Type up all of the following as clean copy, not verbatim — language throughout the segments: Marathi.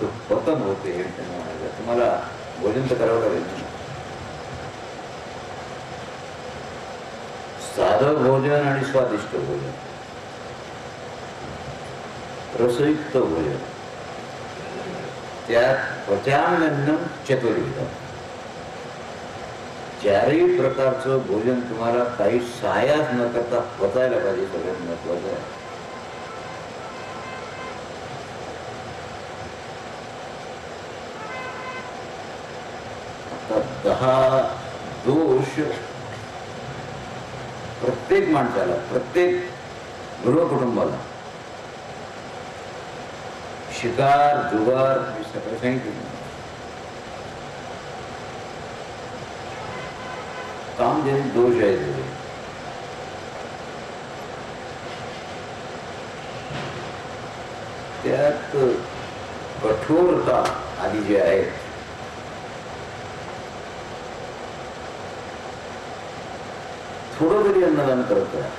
तुमचं पतन होते हे त्यांना म्हणायचं. तुम्हाला भोजन तर करावं लागेल ना. साधं भोजन आणि स्वादिष्ट भोजन, रसयुक्त भोजन, त्यात पचाम्यन्नम चतुर्विधम. चारही प्रकारचं भोजन तुम्हाला काही सायास न करता पचायला पाहिजे. सगळ्यात महत्वाचं आहे. आता 10 दोष प्रत्येक माणसाला, प्रत्येक गृहकुटुंबाला, शिकार, जुगार हे सगळं सांगितलं. काम जे दोष आहेत त्यात कठोरता आधी जे आहे, थोडं तरी अन्नदान करत आहे.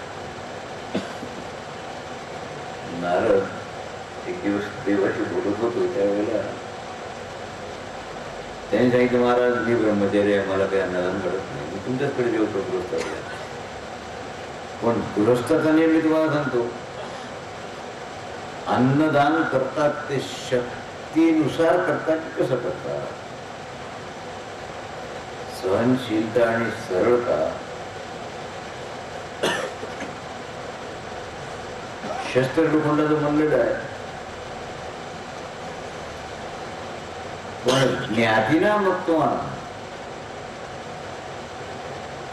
नारद एक दिवस देवाशी बोलत होतो त्यावेळेला त्यांनी सांगितलं, महाराज मी ब्रह्मचारी आहे, मला काही अन्नदान करत नाही, मी तुमच्याचकडे जेवतो गृहस्थ. पण गृहस्थाचा नियम मी तुम्हाला सांगतो, अन्नदान करतात ते शक्तीनुसार करतात की कसं करतात. सहनशीलता आणि सरळता शस्त्र लोखंडाचं म्हणलेलं आहे. पण ज्ञातीना मक्तवान,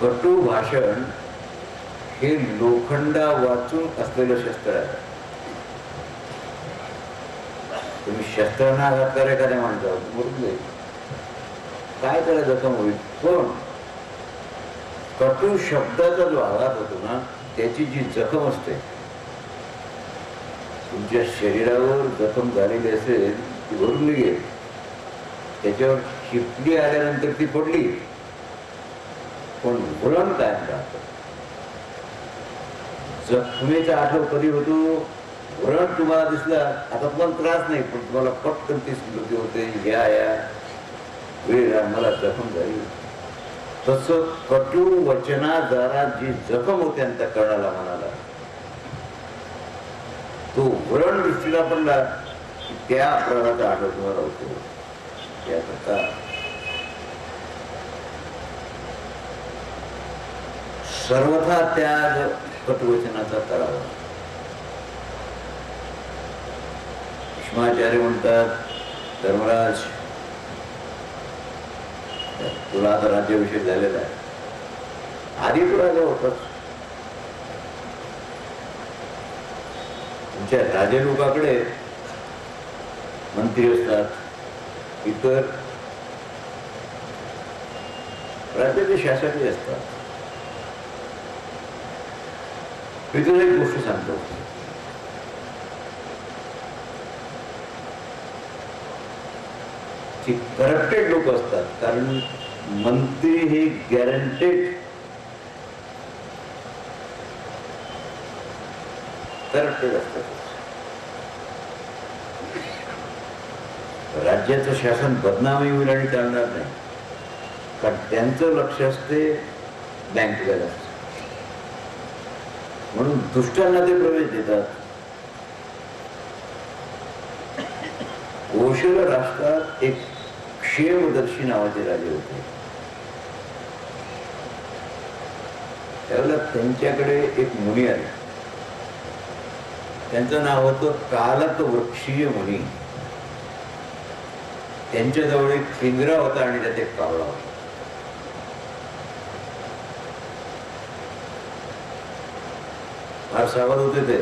कटू भाषण हे लोखंडा वाचून असलेलं शस्त्र आहे. तुम्ही शस्त्रांना आघात करा एखाद्या माणसावर, बरोबर नाही, काय त्याला जखम होईल. पण कटू शब्दाचा जो आघात होतो ना, त्याची जी जखम असते, तुमच्या शरीरावर जखम झालेली असेल ती भरून निघेल. त्याच्यावर शिपली आल्यानंतर ती पडली, पण वळण कायम राहतं. जखमेचा आठव कधी होतो, वळण तुम्हाला दिसला, आता तुम्हाला त्रास नाही, पण तुम्हाला पटकन ती स्मृती होते, या वेळेला मला जखम झाली. तसं कटू वचनाद्वारा जी जखम होते त्या कर्णाला, मनाला, तो वळण दृष्टीला पडला की त्या अपराधाचा आठव तुम्हाला होतो. त्याकरता सर्वथा त्याग कटुवचनाचा करावा. भीष्माचार्य म्हणतात, धर्मराज तुला आता राज्याभिषेक झालेला आहे, आधी तू राजा होतास. तुमच्या राजे लोकांकडे मंत्री असतात, इतर राज्याचे शासकही असतात. मी तुला एक गोष्ट सांगतो. की करप्टेड लोक असतात, कारण मंत्री हे गॅरंटेड करप्टेड असतात. राज्याचं शासन बदनामी होईल आणि चालणार नाही, कारण त्यांचं लक्ष असते बँकेला. म्हणून दुष्टांना ते प्रवेश देतात. कोशल राष्ट्रात एक क्षेमदर्शी नावाचे राजे होते. त्यावेळेला त्यांच्याकडे एक मुनी आले. त्यांचं नाव होतं कालकवृक्षीय मुनी. त्यांच्याजवळ एक पिंजरा होता आणि त्यात एक कावळा होता. फार सावध होते ते,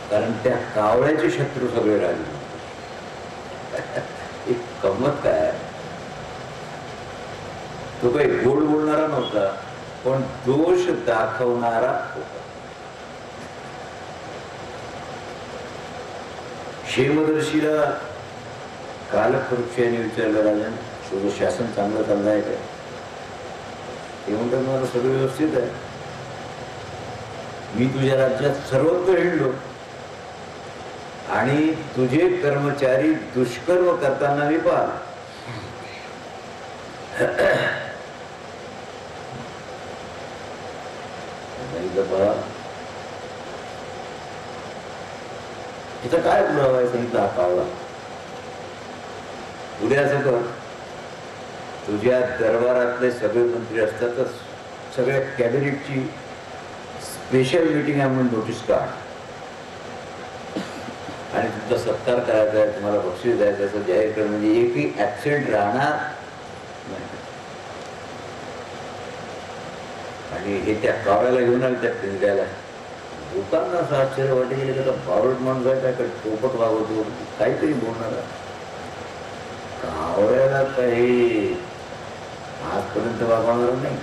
कारण त्या कावळ्याचे शत्रू सगळे राहिले. एक गंमत काय, तो काही गोड बोलणारा नव्हता, पण दोष दाखवणारा होता. क्षेमदर्शीला कालकवृक्षाने विचारलं, राजन तुझं शासन चांगलं चाललं आहे काय? ते म्हणतात मला सगळं व्यवस्थित आहे, मी तुझ्या राज्यात सर्वत्र हिंडलो, आणि तुझे कर्मचारी दुष्कर्म करताना मी पाहल. इथं काय पुरावा आहे सांगितलं हा कावळा. उद्या असं कर, तुझ्या दरबारातले सगळे मंत्री असतातच, सगळ्या कॅबिनेटची स्पेशल मीटिंग आहे म्हणून नोटीस काढ आणि तुमचा सत्कार करायचा आहे, तुम्हाला बक्षीस द्यायचं असं जाहीर कर. म्हणजे एकही ऍबसेंट राहणार नाही. आणि हे त्या कावळ्याला घेऊन आले त्या पिंजऱ्याला. लोकांना असं आश्चर्य वाटे गेले का बावळट माणूस आहे काय, पोपट वागवतो, काहीतरी बोलणार. कावळ्याला काही आजपर्यंत वागवणार नाही.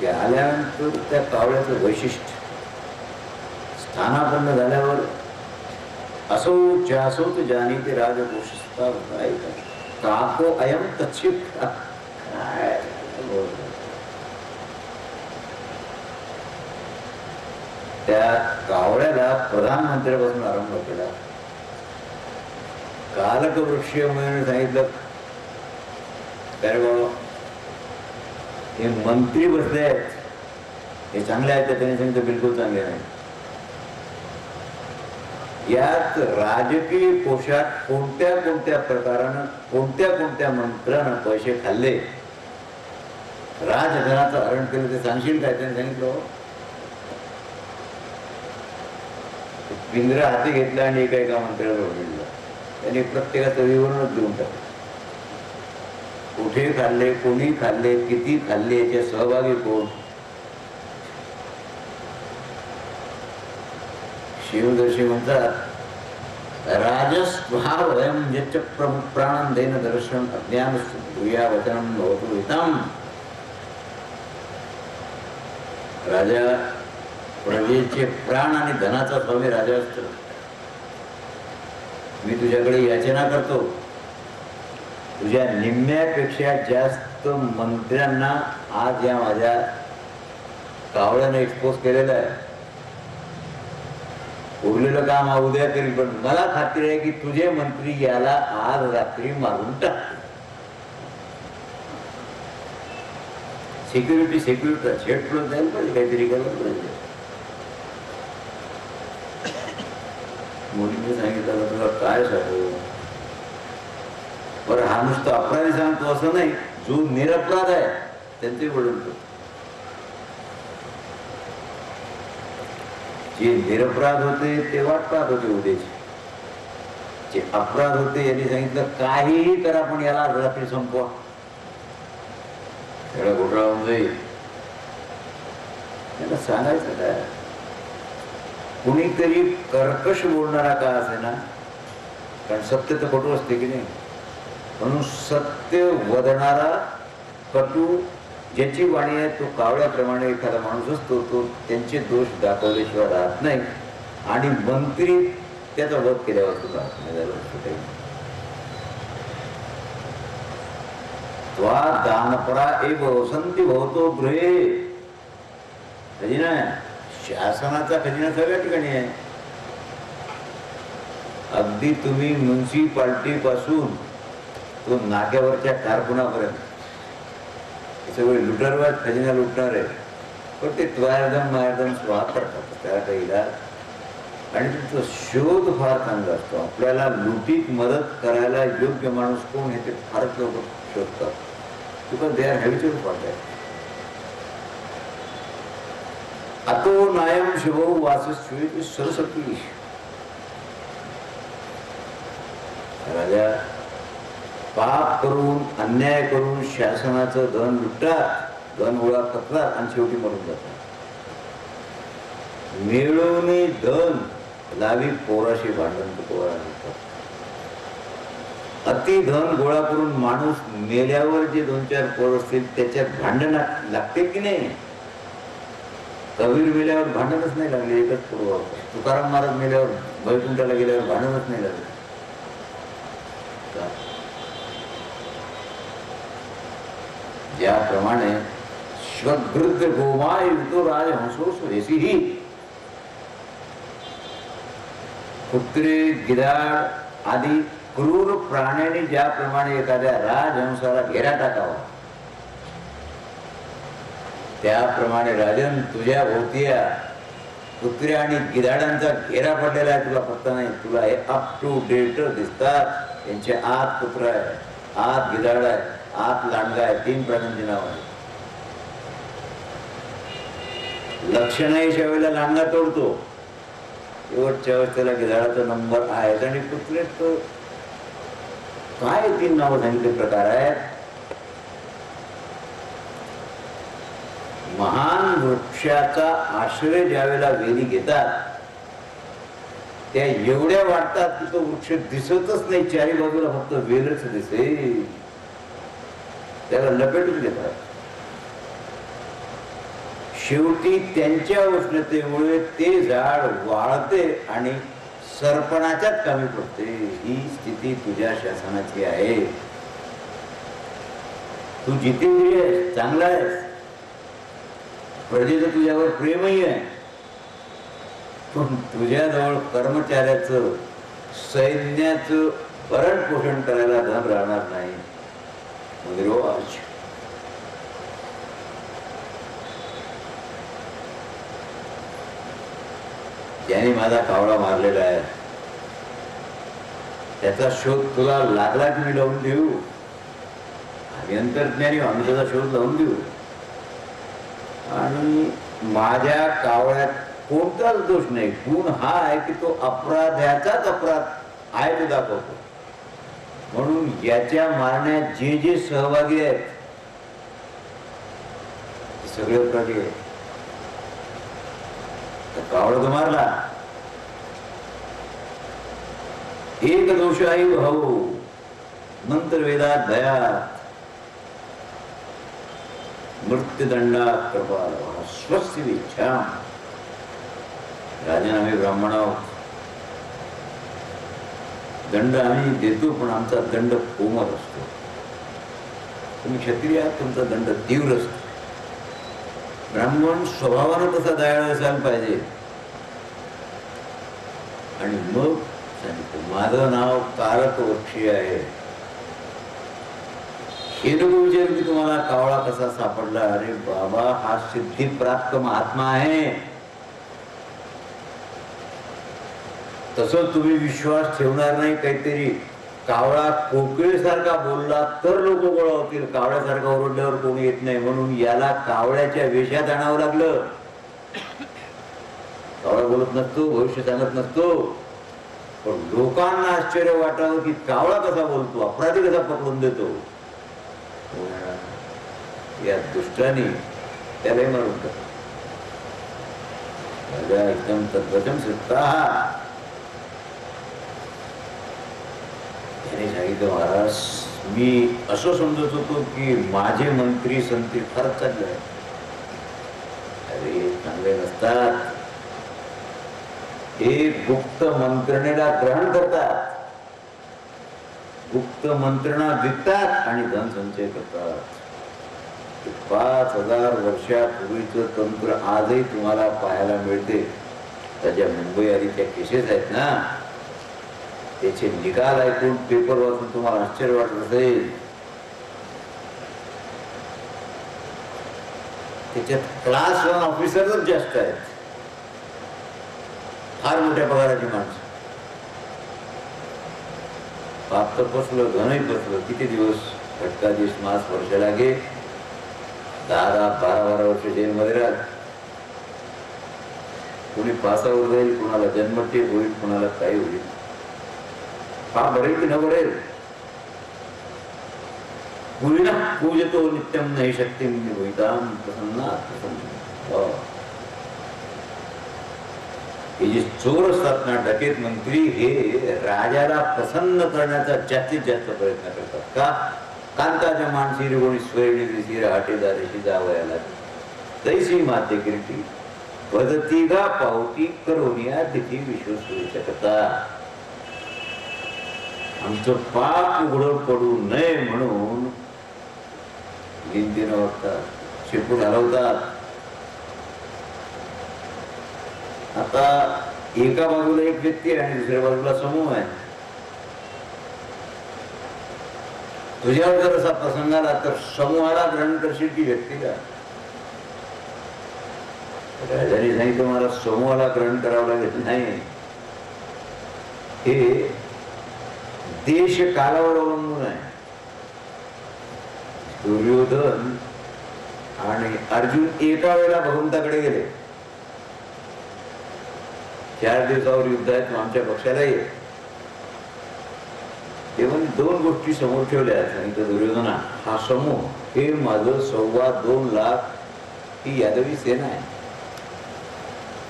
ते आल्यानंतर त्या कावळ्याचं वैशिष्ट्य स्थानापन्न झाल्यावर असो ज्यासो तो जाणी ते राजकोषस्था काको अयम तच्छिप. काय त्या कावळ्याला प्रधानमंत्र्यापासून आरंभ केला. कालकवृक्ष म्हणून सांगितलं काय बाबा हे मंत्री बसले आहेत हे चांगले आहेत, तर त्यांनी सांगितलं बिलकुल चांगले नाही. यात राजकीय कोशात कोणत्या कोणत्या प्रकारानं कोणत्या कोणत्या मंत्र्यानं पैसे खाल्ले, राजधनाचं हरण केलं ते सांगशील काय? त्यांनी सांगितलं पिंजरा हाती घेतला आणि एका मंत्र्याला ओढलं. त्यांनी प्रत्येकाचं विवरणच देऊन टाकलं. कुठे खाल्ले, कोणी खाल्ले, किती खाल्ले, याचे सहभागी कोण. शिवदर्शी म्हणतात राजस्वभावयं यच्च प्राणं देन दर्शन अज्ञान भूया वचनं भवतु हितम्. राजा प्रजेचे प्राण आणि धनाचा स्वामी राजा असतो. मी तुझ्याकडे याचना करतो, तुझ्या निम्म्यापेक्षा जास्त मंत्र्यांना आज या माझ्या कावळ्याने एक्सपोज केलेलं आहे. उरलेलं काम उद्या करील, पण मला खात्री आहे की तुझे मंत्री याला आज रात्री मारून टाकतील. सिक्युरिटी झेड प्लस जायला पाहिजे, काहीतरी करायला पाहिजे. मोदींनी सांगितलं तुला काय सांगू, बरं हा नुसतं अपराधी सांगतो असं नाही, जो निरपराध आहे त्यांचे वर्णन करतो. जे निरपराध होते ते वाट पाहत होते उद्याचे, जे अपराध होते यांनी सांगितलं काहीही करा पण याला रात्री संपवा, सगळा घोटाळा होऊन जाईल. याला सांगायचं काय? कुणीतरी कर्कश बोलणारा का असे ना, कारण सत्य तर कटू असते की नाही, म्हणून सत्य वदणारा कटू ज्याची वाणी आहे तो कावळ्याप्रमाणे एखादा माणूस असतो, तो त्यांचे दोष दाखवल्याशिवाय राहत नाही. आणि मंत्री त्याचा वध केल्यावर सुद्धा त्वा दानपरा एव वसंती भवतो गृहे. खजिना शासनाचा खजिना सगळ्या ठिकाणी आहे. अगदी तुम्ही म्युन्सिपाल्टी पासून तो नाक्यावरच्या कारकुनापर्यंत सगळे लुटारवाद खजिना लुटणार आहे, पण ते त्वायर्दम मायर्दम स्वाहा करतात त्याला काही इलाज. आणि तुमचा शोध फार चांगला असतो. आपल्याला लुटीत मदत करायला योग्य माणूस कोण हे ते फारच लोक शोधतात. Because they are habitual contact. अतो नायम शिवो वासस्वी सरस्वती. राजा पाप करून अन्याय करून शासनाचं धन लुटतात, धन गोळा करतात आणि शेवटी मरून जातात. मिळवणे धन लावी पोराशी भांडण पोरा. अति धन गोळा करून माणूस मेल्यावर जे 2-4 पोर असतील त्याच्यात भांडण लागते की नाही. कबीर मेल्यावर भांडणच नाही लागले, एकच पोर. तुकाराम महाराज मेल्यावर बैकुंठाला गेल्यावर भांडणच नाही लागले. ज्याप्रमाणे श्वगृद्ध गोमाय युतो राजहंसो स्वदेशी. कुत्रे, गिधाड आदी क्रूर प्राण्यांनी ज्याप्रमाणे एखाद्या राजहंसाला घेरा टाकावा, त्याप्रमाणे राजन तुझ्या भोवतीया कुत्रे आणि गिधाडांचा घेरा पडलेला आहे. तुला पत्ता नाही. तुला हे अप टू डेट दिसतात. त्यांच्या आत कुत्रा आहे, आत गिधाड आहे, आत लांडगा आहे. 3 प्राण्यांची नाव आहे. लक्षणाच्या वेळेला लांडगा तोडतो, शेवटच्या अवस्थेला गिधाडाचा नंबर आहे. आणि कुत्रे तो काय 3 नावं सांगितले प्रकार आहेत. महान वृक्षाचा आश्रय ज्यावेळेला वेली घेतात त्या एवढ्या वाटतात की तो वृक्ष दिसतच नाही. चारी बाजूला फक्त वेलच दिसेल. त्याला लपेटून घेतात. शेवटी त्यांच्या उष्णतेमुळे ते झाड वाळते आणि सरपणाच्याच कामी पडते. ही स्थिती तुझ्या शासनाची आहे. तू जितेंद्रिय आहेस, चांगला आहेस, प्रजेचं तुझ्यावर प्रेमही आहे, पण तुझ्याजवळ कर्मचाऱ्याचं, सैन्याचं भरण पोषण करायला धन राहणार नाही. मग ज्याने माझा कावळा मारलेला आहे त्याचा शोध तुला लागला की मी लावून देऊ. आम्ही अंतर्ज्ञानी, आम्ही त्याचा शोध लावून देऊ. आणि माझ्या कावळ्यात कोणताच दोष नाही. गुण हा आहे की तो अपराध्याचाच अपराध आहे तो दाखवतो. म्हणून याच्या मारण्यात जे जे सहभागी आहेत ते सगळे अपराधी आहेत. कावळा तो मारला. एक दोषाही भाऊ नंतर वेदात भयात मृत्युदंडात कृपाल स्वस्य इच्छा. राजन आम्ही ब्राह्मण आहोत, दंड आम्ही देतो, पण आमचा दंड कोमल असतो. तुम्ही क्षत्रिय आहात, तुमचा दंड तीव्र असतो. ब्राह्मण स्वभावानं तसा दयाळू असायला पाहिजे. आणि मग सांगितलं माझं नाव कारकवक्षी आहे. हे नको विचार की तुम्हाला कावळा कसा सापडला. अरे बाबा, हा सिद्धिप्राप्त महात्मा आहे. तसं तुम्ही विश्वास ठेवणार नाही. काहीतरी कावळा कोकिळेसारखा बोलला तर लोक गोळा होतील. कावळ्यासारखा ओरडल्यावर कोणी येत नाही. म्हणून याला कावळ्याच्या वेशात आणावं लागलं. कावळा बोलत नसतो, भविष्य सांगत नसतो, पण लोकांना आश्चर्य वाटावं की कावळा कसा बोलतो, अपराधी कसा पकडून देतो. या दुष्टाने त्यालाही मारून टाकलं. एकदम तद्वचन सुद्धा त्याने सांगितलं महाराज, मी असं समजत होतो की माझे मंत्री संत्री फारच चांगले आहेत. अरे चांगले नसतात. हे गुप्त मंत्रणेला ग्रहण करतात, गुप्त मंत्रणा विकतात आणि धन संचय करतात. 5000 वर्षापूर्वीचं तंत्र आजही तुम्हाला पाहायला मिळते. त्याच्या मुंबई आधीच्या केसेस आहेत ना, त्याचे निकाल ऐकून पेपर वाचून तुम्हाला आश्चर्य वाटत असेल. त्याच्यात क्लास 1 ऑफिसरच जास्त आहेत, फार मोठ्या पगाराची माणसं. पाप तर फसलं, धनही फसलं. किती दिवस फटकादिश मास वर्ष लागे. 10-12 वर्ष जेलमध्ये राहत. कोणी पासावर जाईल, कोणाला जन्मठेप होईल, कोणाला काही होईल. हा भरेल की न भरेल. पूर्ण पूजतो नित्यम नाही शक्ती होईताम प्रसन्ना प्रसन्न. हे जे चोर असतात ना, डकेत मंत्री, हे राजाला प्रसन्न करण्याचा जास्तीत जास्त प्रयत्न करतात. का? कांताच्या मानसी कोणी स्वैणी दिसी हाटेदारीशी जावयाला तैसी माते किरटी वदतीगा पावती करोनिया तिथी विश्वसूच्या कथा. आमचं पाप उघड पडू नये म्हणून गिनतीनं वागतात. शेपूट हलवतात. आता एका बाजूला एक व्यक्ती आहे आणि दुसऱ्या बाजूला समूह आहे. तुझ्यावर जर असा प्रसंग आला तर समूहाला ग्रहण करशील की व्यक्तीला? राजाने सांगितलं मला समूहाला ग्रहण करावं लागेल. नाही, हे देश कालावर अवलंबून आहे. दुर्योधन आणि अर्जुन एका वेळेला भगवंताकडे गेले. 4 दिवसावर युद्ध आहे, तू आमच्या पक्षाला ये. तेव्हा 2 गोष्टी समोर ठेवल्या. सांगितलं दुर्योधना, हा समूह हे माझं 2.25 लाख ही यादवी सेना आहे,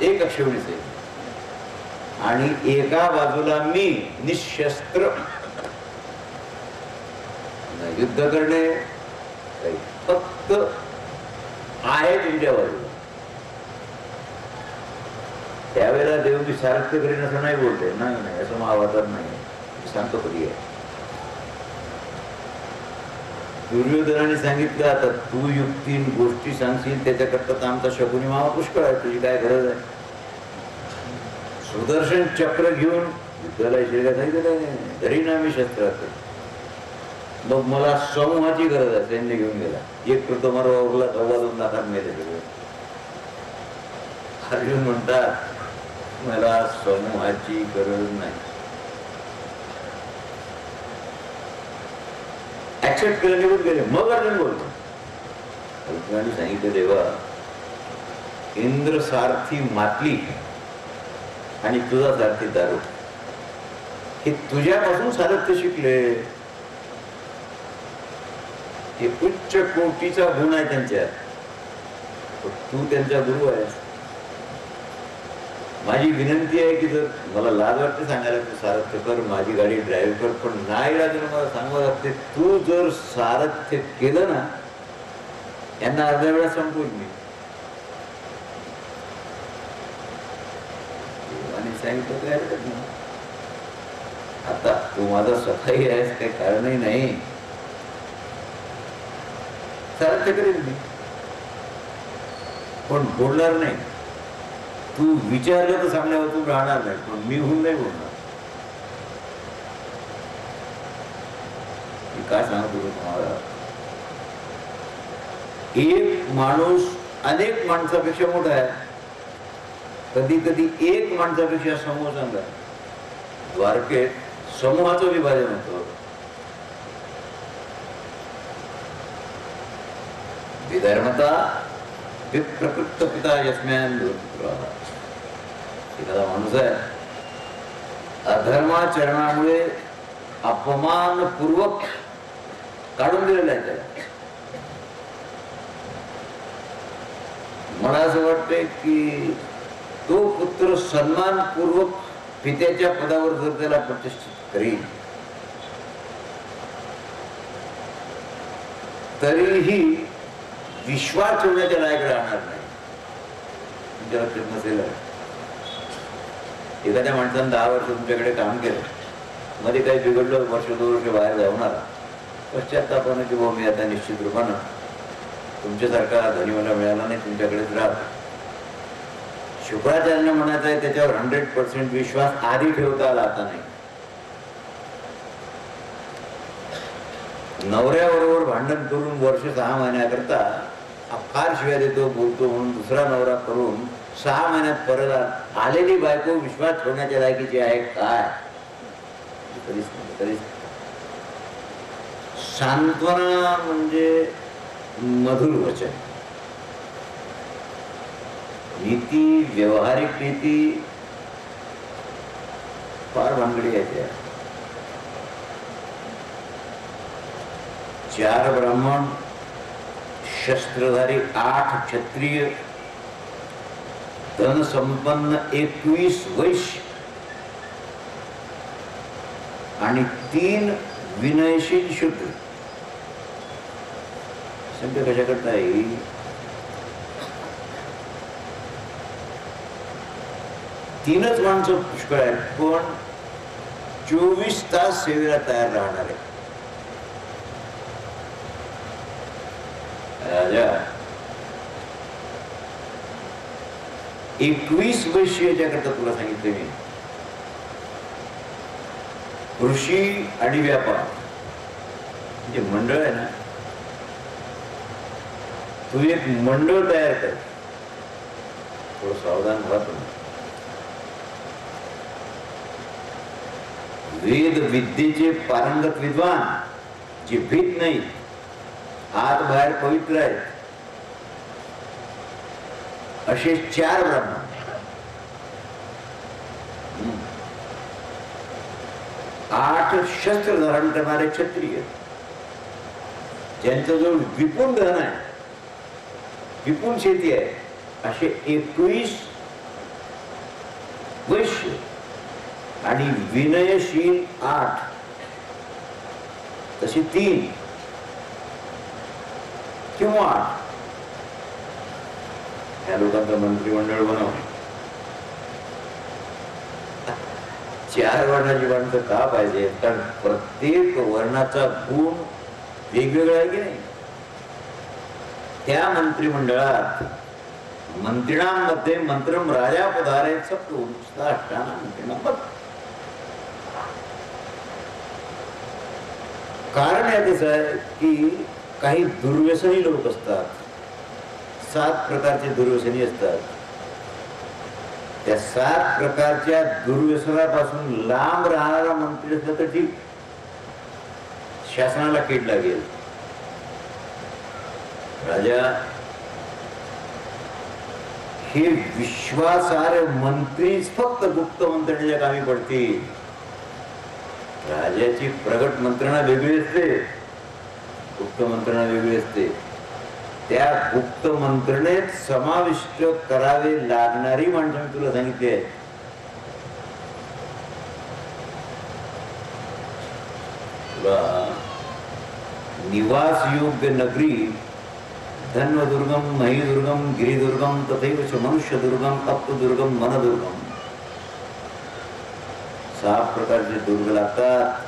एक अक्षौणी सेना, आणि एका बाजूला मी निशस्त्र. युद्ध करणे फक्त आहे तुमच्या बाजूला. त्यावेळेला देव मी सारथ्य करीन असं नाही बोलते. नाही, असं महाभारतात नाही, सांगतो कधी आहे. दुर्योधनाने सांगितलं आता तू युक्ती गोष्टी सांगशील त्याच्याकरता आमचा शकुनी मामा पुष्कळ आहे, तुझी काय गरज आहे? सुदर्शन चक्र घेऊन युद्धाला सांगितलं घरी ना मी शस्त्रात. मग मला समूहाची गरज आहे. सैन्य घेऊन गेला. एक कृतो मारा उरला 2.25 लाखात मेले सगळे. अर्जुन म्हणतात मला समूहाची गरज नाही. ऍक्सेप्ट केलं, निघून गेले. मग अर्जुन बोलतो, अर्जुनाने सांगितलं देवा, इंद्र सारथी मातली आणि तुझा सारथी दारू, हे तुझ्यापासून सारथ्य शिकले. हे उच्च कोटीचा गुण आहे त्यांच्यात. तू त्यांचा गुरु आहेस. माझी विनंती आहे की जर मला लाज वाटते सांगायला तू सारथ्य कर, माझी गाडी ड्राईव्ह कर, पण नाही राजून मला सांगावं लागते तू जर सारथ्य केलं ना यांना अर्ध्या वेळा संपवून मी. आणि सांगितलं काय हरकत नाही. आता तू माझा सखाई आहेस, काही कारणही नाही, सारथ्य करेल मी, पण बोलणार नाही. तू विचारलं तर सांगण्यावर तू राहणार नाही, पण मी होऊन नाही बोलणार. मी काय सांगतो तुम्हाला, एक माणूस अनेक माणसापेक्षा मोठा आहे. कधी कधी एक माणसापेक्षा समूह चांगला आहे. द्वारकेत समूहाचं विभाजन होतं. विधर्मता विप्रकृत पिता यस्म्यान दुर्पुत्रः. एखादा माणूस आहे अधर्माचरणामुळे अपमानपूर्वक काढून दिलेला आहे त्याला. मला असं वाटतंय की तो पुत्र सन्मानपूर्वक पित्याच्या पदावर जर त्याला प्रतिष्ठित करील तरीही विश्वास ठेवण्याच्या लायक राहणार नाही. तुमच्या लक्षात नसेल, एखाद्या माणसानं 10 वर्ष तुमच्याकडे काम केलं, मध्ये काही बिघडलं, वर्ष 2 वर्ष बाहेर जाऊन आला, पश्चात्तापानं की मी आता निश्चित रूपानं तुमच्यासारखा धनी मला मिळाला नाही, तुमच्याकडेच राहतो. शुक्राचार्य म्हणायचं आहे त्याच्यावर 100% विश्वास आधी ठेवता आला, आता नाही. नवऱ्याबरोबर भांडण करून वर्ष 6 महिन्याकरता फार शिवाय देतो बोलतो म्हणून दुसरा नवरा करून 6 महिन्यात परत आलेली बायको विश्वास ठेवण्याच्या लायकीची आहे काय? सांत्वना म्हणजे मधुर वचन, नीती, व्यवहारिक नीती फार भानगडी आहे त्या. 4 ब्राह्मण, शस्त्रधारी 8 क्षत्रिय, धनसंपन्न 21 वैश्य आणि 3 विनयशील शूद्र. संख्या कशा करता येईल? तीनच माणसं पुष्कळ आहेत, पण 24 तास सेवेला तयार राहणार आहे. राजा 21 वैश्य याच्याकरता तुला सांगितले मी. कृषी आणि व्यापार जे मंडळ आहे ना, तू एक मंडळ तयार कर. थोडं सावधान राहतो. वेद विद्येचे पारंगत विद्वान जे भीत नाही, आत बाहेर पवित्र आहेत, असे 4 ब्राह्मण. 8 शस्त्र धारण करणारे क्षत्रिय, ज्यांच्याजवळ विपुल धन आहे, विपुल शेती आहे, असे 21 वैश्य आणि विनयशील 8, तशी 3 किंवा 8 या लोकांचं मंत्रिमंडळ बनव. 4 वर्णाची माणसं का पाहिजे? कारण प्रत्येक वर्णाचा गुण वेगवेगळा आहे की नाही. त्या मंत्रिमंडळात मंत्रिणांमध्ये मंत्रम राजा पधारे कारण याच आहे की काही दुर्व्यसनी लोक असतात. 7 प्रकारचे दुर्व्यसनी असतात. त्या 7 प्रकारच्या दुर्व्यसनापासून लांब राहणारा मंत्री असला तर ठीक, शासनाला कीड लागेल. राजा हे विश्वासार्ह मंत्रीच फक्त गुप्त मंत्रणेच्या कामी पडतील. राजाची प्रगट मंत्रणा वेगळी असते, गुप्त मंत्रणा वेगळी असते. त्या गुप्त मंत्रणेत समाविष्ट करावे लागणारी माणसं मी तुला सांगितली आहे. तुला निवास योग्य नगरी धन्वदुर्गम, महीदुर्गम, गिरिदुर्गम, तथैव मनुष्यदुर्गम, अप्पदुर्गम, मनदुर्गम, 6 प्रकारचे दुर्ग लागतात.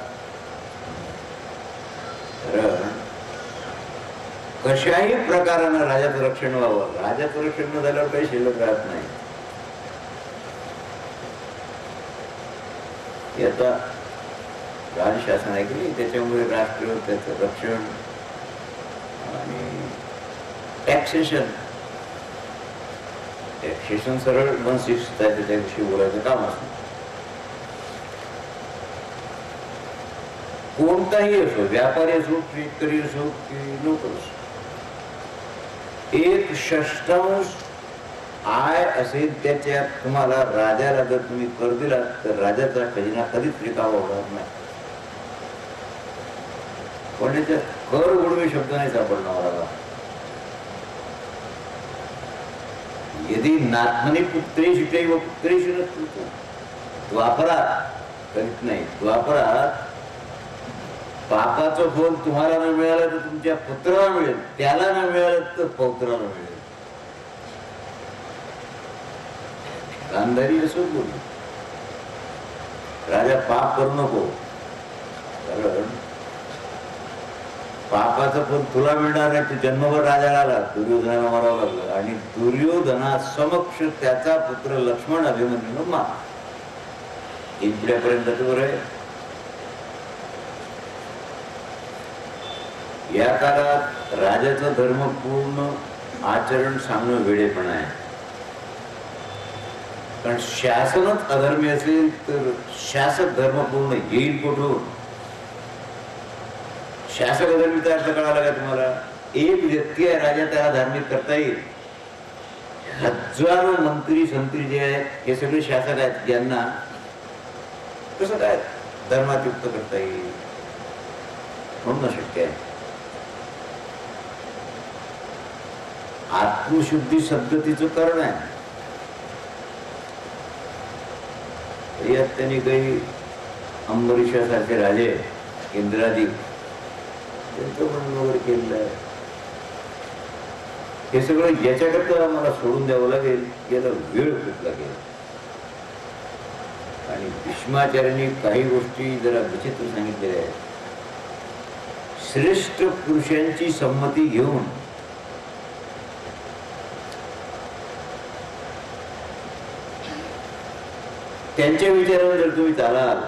कशाही प्रकारानं राजाचं रक्षण व्हावं. राजाचं रक्षण न झाल्यावर काही शिल्लक राहत नाही. याचा राजशासन आहे की नाही, त्याच्यामुळे राष्ट्र त्याचं रक्षण आणि टॅक्सेशन सरळ 1/6 त्याच्याविषयी बोलायचं काम असतं. कोणताही असो, व्यापारी असो, शेतकरी असो की नोकर असो, 1/6 आय असेल त्याच्यात तुम्हाला राजाला जर तुम्ही कर दिलात तर राजाचा खजिना कधीच रिकामा होणार नाही. पण याच्यात कर उडवे शब्द नाही सापडणार मला. यदि नात्मनी पुत्रेषु चैव पुत्रेषु न स्तुतो. द्वापरात करीत नाही. द्वापरात पापाचं फल तुम्हाला न मिळालं तर तुमच्या पुत्राला मिळेल, त्याला न मिळालं तर पौत्राला मिळेल. गांधारी असं बोलली, राजा पाप करू नको, कारण पापाचं फल तुला मिळणार नाही. तू जन्मभर राजा आला, दुर्योधनाला मारावं लागलं आणि दुर्योधना समक्ष त्याचा पुत्र लक्ष्मण अभिमन्यूनं मार. 3 पिढ्यापर्यंत बरं आहे. या काळात राजाचं धर्मपूर्ण आचरण सांगणं वेडेपणा आहे. कारण शासनच अधर्मी असेल तर शासक धर्मपूर्ण येईल कुठून? शासक अधर्मीचा अर्थ कळाला का तुम्हाला? एक व्यक्ती आहे राजा, त्याला धार्मिक करता येईल. हजारो मंत्री संत्री जे आहेत हे सगळे शासक आहेत, ज्यांना कसं काय धर्मात युक्त करता येईल? म्हणून शक्य आहे. आत्मशुद्धी सद्गतीचं कारण आहे. यात त्यांनी काही अंबरीशासारखे राजे, इंद्रादी त्यांचं वर्णन वगैरे केलेलं आहे. हे सगळं याच्याकरता आम्हाला सोडून द्यावं लागेल, याला वेळ खूप लागेल. आणि भीष्माचार्यांनी काही गोष्टी जरा विचित्र सांगितलेल्या आहेत. श्रेष्ठ पुरुषांची संमती घेऊन त्यांच्या विचारावर जर तुम्ही चालाल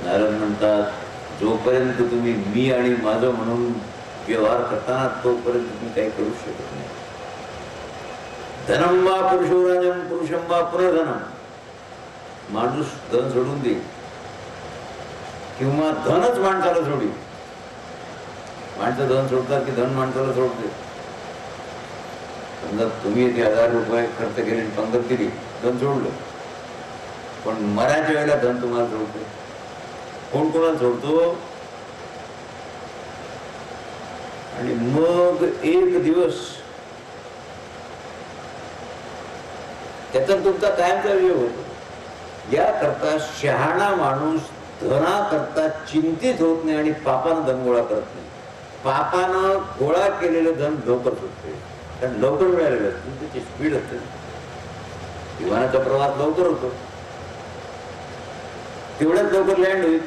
नारद म्हणतात जोपर्यंत तुम्ही मी आणि माझं म्हणून व्यवहार करताना तोपर्यंत तुम्ही काही करू शकत नाही. धनम वा पुरुषोराजम पुरुषम वा पुनर्धनम. माणूस धन सोडून दे किंवा धनच माणसाला सोडी. माणसं धन सोडतात की धन माणसाला सोडते. समजा तुम्ही 1000 रुपये खर्च केले, पंगत केली, धन सोडलं, पण मराठीच्या वेळेला धन तुम्हाला सोडते. कोण कोणाला सोडतो? आणि मग एक दिवस त्याचा तुमचा कायमचा वियोग होतो. या करता शहाणा माणूस धना करता चिंतित होत नाही आणि पापानं धन गोळा करत नाही. पापानं गोळा केलेलं धन लवकर सुटते, कारण लवकर मिळालेलं असतं, त्याची स्पीड असते. विमानाचा प्रवास लवकर होतो, तेवढ्याच लवकर लँड होईल.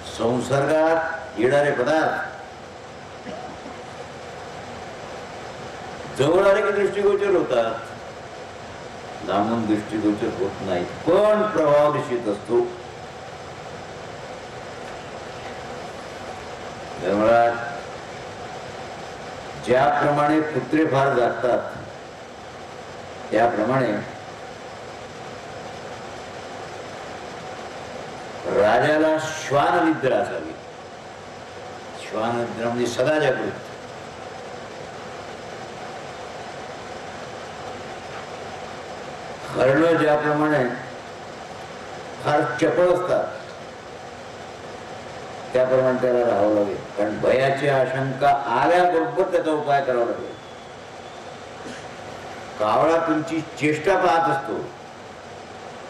संसर्गात येणारे पदार्थ जवळ आले की दृष्टिगोचर होतात, लांबून दृष्टिगोचर होत नाही, पण प्रभाव निश्चित असतो. ज्याप्रमाणे कुत्रे फार जागतात त्याप्रमाणे राजाला श्वान निद्रा असावी. श्वान निद्रा म्हणजे सदा जागृत. हरण ज्याप्रमाणे फार चपळ असतात त्याप्रमाणे त्याला राहावं लागेल, कारण भयाची आशंका आल्याबरोबर त्याचा उपाय करावा लागेल. कावळा तुमची चेष्टा पाहत असतो,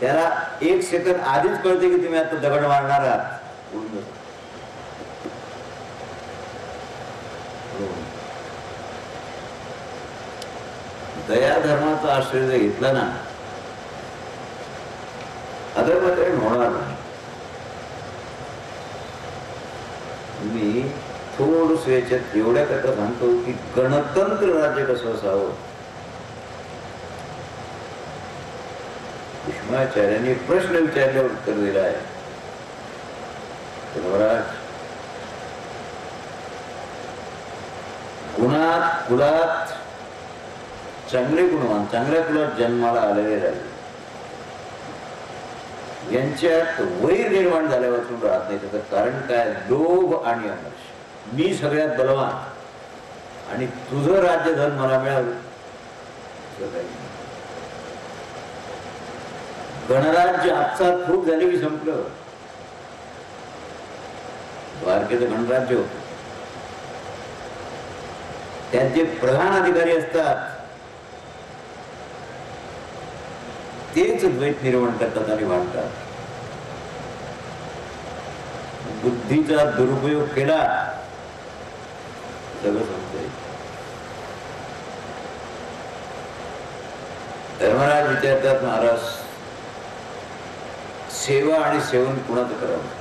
त्याला 1 सेकंद आधीच कळते की तुम्ही आता दगड मारणार आहात. दया धर्माचा आश्रय जर घेतला ना, अधर्म काही होणार नाही. मी थोडस याच्यात एवढ्या करता सांगतो की गणतंत्र राज्य कसं असावं. भीष्माचार्यांनी प्रश्न विचारल्यावर उत्तर दिलं आहे. महाराज, गुणात कुलात चांगले गुणवान, चांगल्या कुलात जन्माला आलेले राहिले, यांच्यात वैर निर्माण झाल्यापासून राहत नाही. त्याचं कारण काय? लोभ आणि अमर्ष. मी सगळ्यात बलवान आणि तुझं राज्यधन मला मिळालं. गणराज्य आपसात खूप झाले की संपलं. द्वारकेचं गणराज्य होत, त्यात जे प्रधान अधिकारी असतात तेच द्वैत निर्माण करतात आणि मांडतात. बुद्धीचा दुरुपयोग केला सगळं संपतंय. धर्मराज विचारतात, महाराज सेवा आणि सेवन कुणाचं करावं?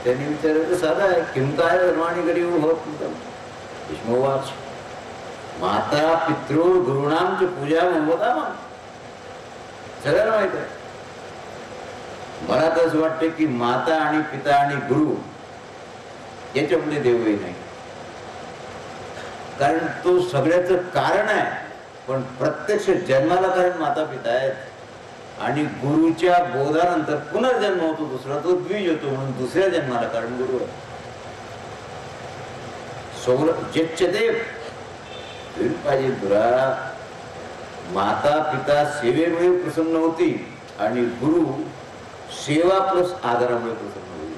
त्यांनी विचारलं साधा आहे, किम काय धर्माणी गरीब होत भीष्मवाच माता पितृ गुरुणांची पूजा होता. मग सगळ्यांना माहित आहे. मला तर असं वाटतं की माता आणि पिता आणि गुरु याच्यामध्ये देवही नाही, कारण तो सगळ्याचं कारण आहे. पण प्रत्यक्ष जन्माला कारण माता पिता आहेत आणि गुरुच्या बोधानंतर पुनर्जन्म होतो दुसरा, तो द्विज होतो, म्हणून दुसऱ्या जन्माला कारण गुरु आहे. देव पाहिजे तुला. माता पिता सेवेमुळे प्रसन्न होती आणि गुरु सेवा प्लस आदरामुळे प्रसन्न होईल.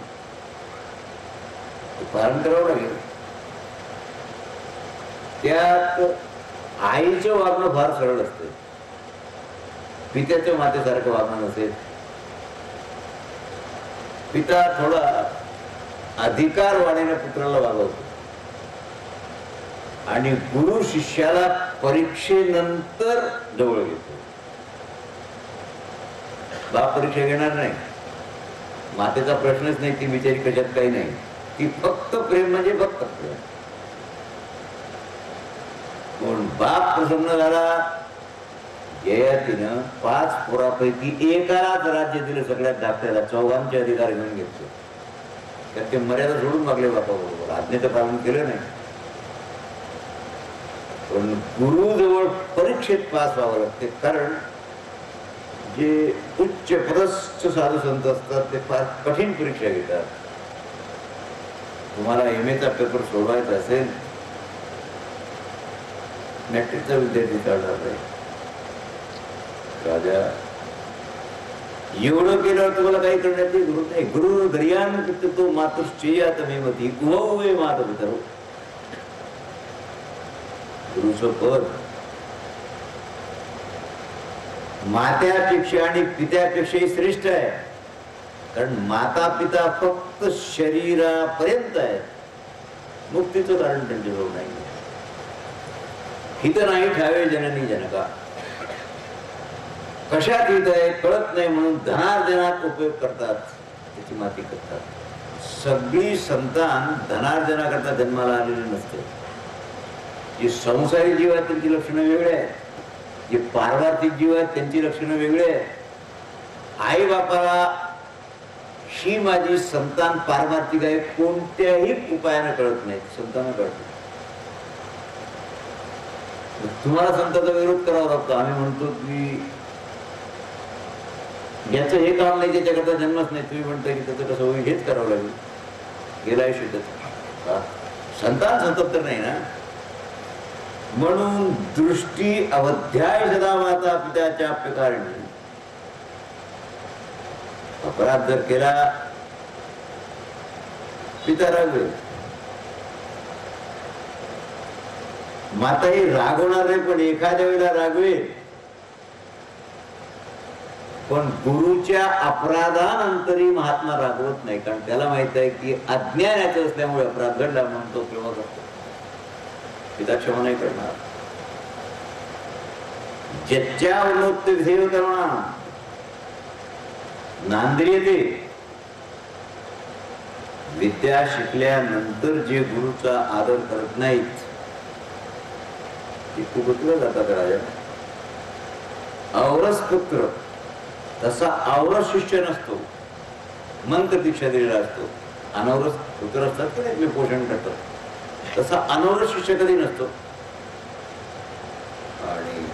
पालन करावं लागेल. त्यात आईचं वागणं फार सरळ असते, पित्याच्या मातेसारखं वागणं नसेल. पिता थोडा अधिकार वाढीने पुत्राला वागवतो आणि गुरु शिष्याला परीक्षेनंतर जवळ घेतो. बाप परीक्षा घेणार नाही, मातेचा प्रश्नच नाही. ती बिचारी कशात काही नाही, ती फक्त प्रेम म्हणजे फक्त प्रेम. बाप प्रसन्न झाला. ययातीनं 5 पोरापैकी एकालाच राज्य दिलं सगळ्यात धाकट्याला. 4 अधिकार घेऊन घेतले. त्यात ते मर्यादा सोडून मागले बापाबरोबर. आज्ञेचं पालन केलं नाही. पण गुरुजवळ परीक्षेत पास व्हावं लागते. कारण जे उच्च पदस्थ साधू संत असतात ते फार कठीण परीक्षा घेतात. तुम्हाला MA चा पेपर सोडवायचा असेल, मॅट्रिकचा विद्यार्थी चालणार नाही. राजा एवढं केल्यावर तुम्हाला काही करण्याची गुरु नाही. गुरु दर्यान तो मातुश्चेयात मेमती उभे मात वितरो. गुरुचं पद मात्यापेक्षा आणि पित्यापेक्षाही श्रेष्ठ आहे. कारण माता पिता फक्त शरीरापर्यंत आहे. मुक्तीचं कारण त्यांच्याजवळ नाही. हित नाही ठावे जननी जनका. कशात हित आहे कळत नाही म्हणून धनार्जनात उपयोग करतात. त्याची माती करतात. सगळी संतान धनार्जनाकरता जन्माला आलेली नसते. जे संसारी जीव आहेत त्यांची लक्षणं वेगळे आहेत. जे पारमार्थिक जीव आहेत त्यांची लक्षणं वेगळे आहेत. आई बापाला ही माझी संतान पारमार्थिक आहे कोणत्याही उपायाने कळत नाही. संतांना कळत. तुम्हाला संतांचा विरोध करावा लागतो. आम्ही म्हणतो की याचं हे काम नाही, त्याच्याकरता जन्मच नाही. तुम्ही म्हणता की त्याचं कसं होईल हेच करावं लागेल. गेलाय शुद्ध संतान संतत तर नाही ना. म्हणून दृष्टी अवध्याय सदा माता पित्याच्या प्रकारे. अपराध जर केला पिता रागवेल. माताही रागवणार नाही पण एखाद्या वेळेला रागवेल. पण गुरुच्या अपराधानंतरही महात्मा रागवत नाही. कारण त्याला माहित आहे की अज्ञानाचं असल्यामुळे अपराध घडला म्हणून तो केव्हा करतो. पिता क्षमा नाही करणार. ज्याच्या उन्नोत्तेय करणार नांद्रियते. विद्या शिकल्यानंतर जे गुरुचा आदर करत नाहीत ते कुपुत्र जातात. राजा औरस पुत्र तसा औरस शिष्य नसतो. मंत्र दीक्षा दिलेला असतो. अनौरस पुत्र असतात की नाही पोषण करतात. तसा अनौरस शिष्य कधी नसतो. आणि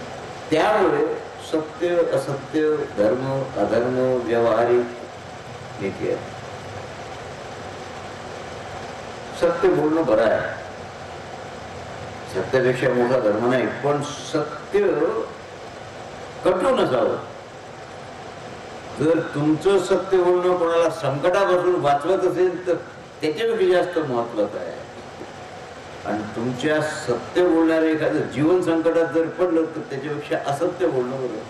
त्यामुळे सत्य असत्य धर्म अधर्म व्यावहारिक नीती आहे. सत्य बोलणं बरं आहे. सत्यापेक्षा मोठा धर्म नाही. पण सत्य कटू नसावं. जर तुमचं सत्य बोलणं कोणाला संकटापासून वाचवत असेल तर त्याच्यापेक्षा जास्त महत्वाचं आहे. आणि तुमच्या सत्य बोलणारे एखादं जीवन संकटात जर पडलं तर त्याच्यापेक्षा असत्य बोलणं बरं.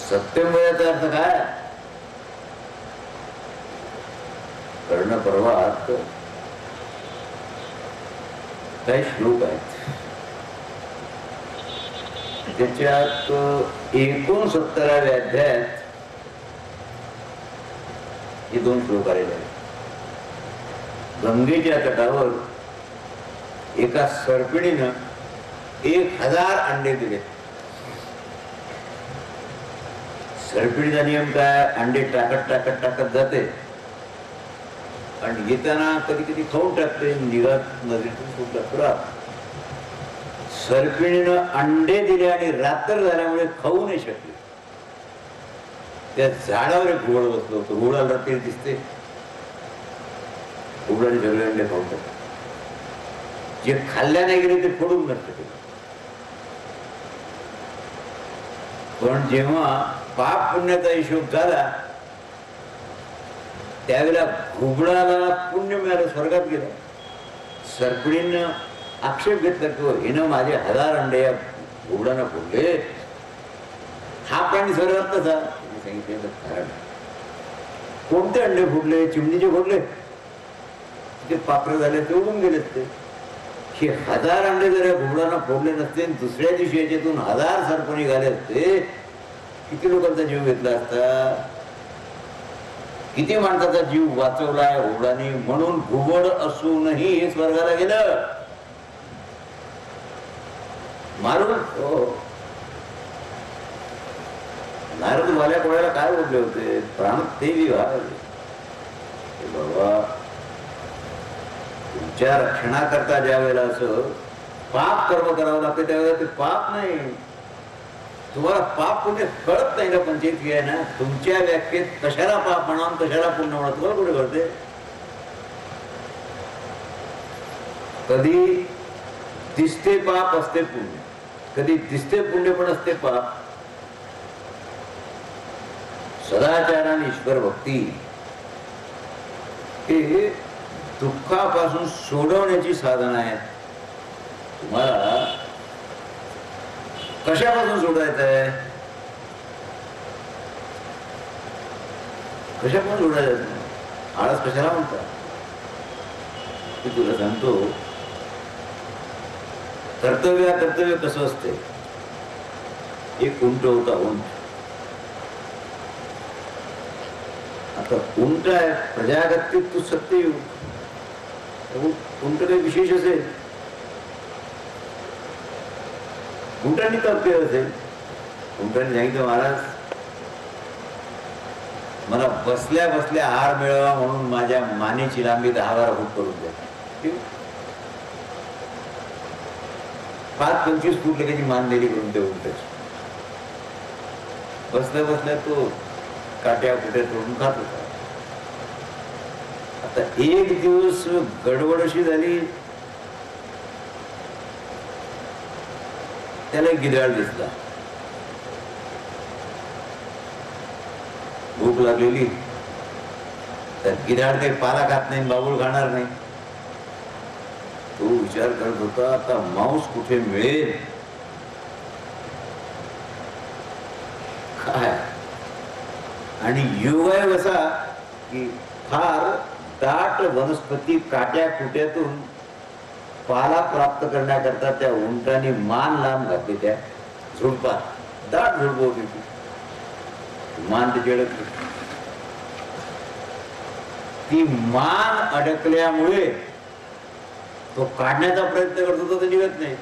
सत्य बोलायचा अर्थ काय? कर्ण पर्वात काही श्लोक आहेत. त्याच्यात 69व्या अध्यायात हे 2 श्लोक आलेले आहेत. गंगेच्या तटावर एका सर्पिणीनं 1000 अंडे दिले. सर्पिणीचा नियम काय? अंडे टाकत टाकत टाकत जाते आणि येताना कधी कधी खाऊन टाकते. निघत नदीतून खूप टाकत. सर्पिणीनं अंडे दिले आणि रात्र झाल्यामुळे खाऊ नाही शकले. त्या झाडावर एक घोड बसलो होतो. घोडाला रात्री दिसते. घोडाने सगळे अंडे खाऊन टाकले. जे खाल्ल्या नाही गेले ते फोडून नसते. पण जेव्हा पाप पुण्याचा हिशोब झाला त्यावेळेला घुबडाला पुण्य मिळालं. स्वर्गात गेला. सर्पिणीनं आक्षेप घेतला की हिनं माझे 1000 अंडे या घुबडानं फोडले. हा प्राणी स्वर्गात नसा. सांगितलं कोणते अंडे फोडले? चिमणीचे फोडले. ते पात्र झाले ते उडून गेले असते. हे 1000 अंडे जर या घुबडांना फोडले नसते दुसऱ्या दिवशी याच्यातून 1000 सर्प निघाले असते किती लोकांचा जीव घेतला असता. किती माणसाचा जीव वाचवलाय घुबडाने. म्हणून घुबड असूनही हे स्वर्गाला गेलं. मारून हो. नारद वाल्या कोणाला काय बोलले होते? प्राण ते विवाह बाबा, तुमच्या रक्षणाकरता ज्या वेळेला असं पाप कर्म करावं लागतं त्यावेळेला ते पाप नाही. तुम्हाला पाप कुठे कळत नाही ना. पंचायती आहे ना, तुमच्या व्याख्येत कशाला पाप म्हणा कशाला पुण्य म्हणा तुम्हाला कुठे कळते? कधी दिसते पाप असते पुण्य, कधी दिसते पुण्य पण असते पाप. सदाचार आणि ईश्वर भक्ती हे दुःखापासून सोडवण्याची साधन आहेत. तुम्हाला कशापासून सोडायचं आहे? कशापासून सोडायचं? आळस कशाला म्हणतात? मी तुला सांगतो, कर्तव्य कसं असते. एक उंट होता. आता उंट आहे, प्रजागतीत तू सत्ययुग. उंट काही विशेष असेल, उंटांनी तप केलं असेल. उंटांनी सांगितलं, महाराज मला बसल्या बसल्या आहार मिळावा म्हणून माझ्या मानेची लांबी 10-12 फूट करून द्या. 5-25 फूट लगेची मान दिली करून ते उंटाची. बसल्या बसल्या तो काट्या कुठे तोडून खात होता. आता एक दिवस गडबड अशी झाली, त्याला एक गिधाड दिसला. भूक लागलेली. तर गिधाड काही पाला खात नाही, बाबूळ खाणार नाही. तो विचार करत होता, आता मांस कुठे मिळेल काय. आणि योगायोग असा की फार दाट वनस्पती काट्या कुट्यातून पाला प्राप्त करण्याकरता त्या उंटाने मान लांब घातली. त्या झुडपात दाट झुडप होती ती. मान त्याची अडकली. ती मान अडकल्यामुळे तो काढण्याचा प्रयत्न करत होता, तर निघत नाही.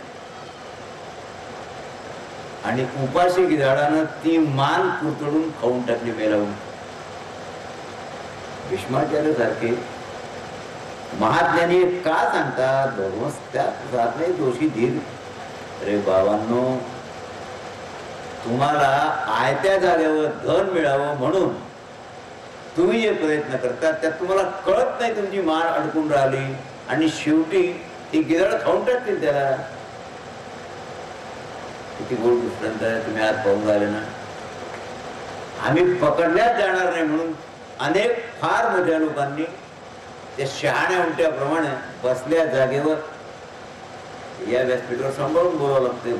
आणि उपाशी गिधाडानं ती मान कुरतडून खाऊन टाकली मेलावून. भीष्माचार्य सारखे महाज्ञानी का सांगतात, धर्मस्त्यात जात नाही दोषी धीर. अरे बाबांनो, तुम्हाला आयत्या जागेवर धन मिळावं म्हणून तुम्ही जे प्रयत्न करता त्यात तुम्हाला कळत नाही तुमची मान अडकून राहिली आणि शेवटी ती गिधाड खाऊन टाकतील त्याला. किती गोड दृष्टांत आहे, तुम्ही आज पाहून राहिले ना. आम्ही पकडण्यात जाणार नाही म्हणून अनेक फार मोठ्या लोकांनी त्या शहाण्या उंट्याप्रमाणे बसल्या जागेवर, या व्यासपीठावर सांभाळून बोलावं लागते.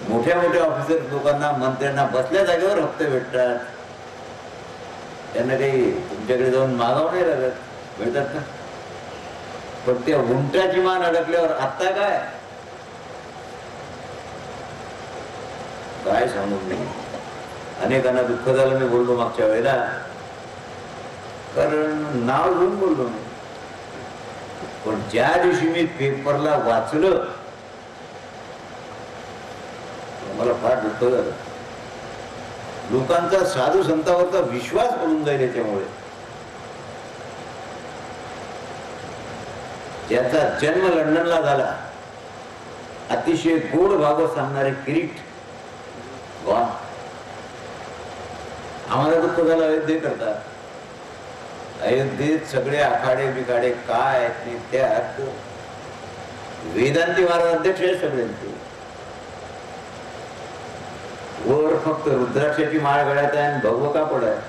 मोठ्या मोठ्या ऑफिसर लोकांना, मंत्र्यांना बसल्या जागेवर हप्ते भेटतात. त्यांना काही तुमच्याकडे जाऊन मागावं नाही लागत, मिळतात ना. पण त्या उंटाची मान अडकल्यावर आता काय सांगून नाही. अनेकांना दुःख झालं. मी बोललो मागच्या वेळेला, कारण नाव घेऊन बोललो नाही. पण ज्या दिवशी मी पेपरला वाचलं मला फार दुःख झालं. लोकांचा साधू संतांवरचा विश्वास पडून जाईल याच्यामुळे. ज्याचा जन्म लंडनला झाला, अतिशय गोड भागवत सांगणारे किरीट गॉन. आम्हाला दुःख झालं अयोध्ये करता. अयोध्येत सगळे आखाडे बिखाडे काय आहेत, त्यात वेदांती महाराज अध्यक्ष आहे सगळ्यांचे. वर फक्त रुद्राक्षाची माळ गळ्यात आहे आणि भगव कापड आहे.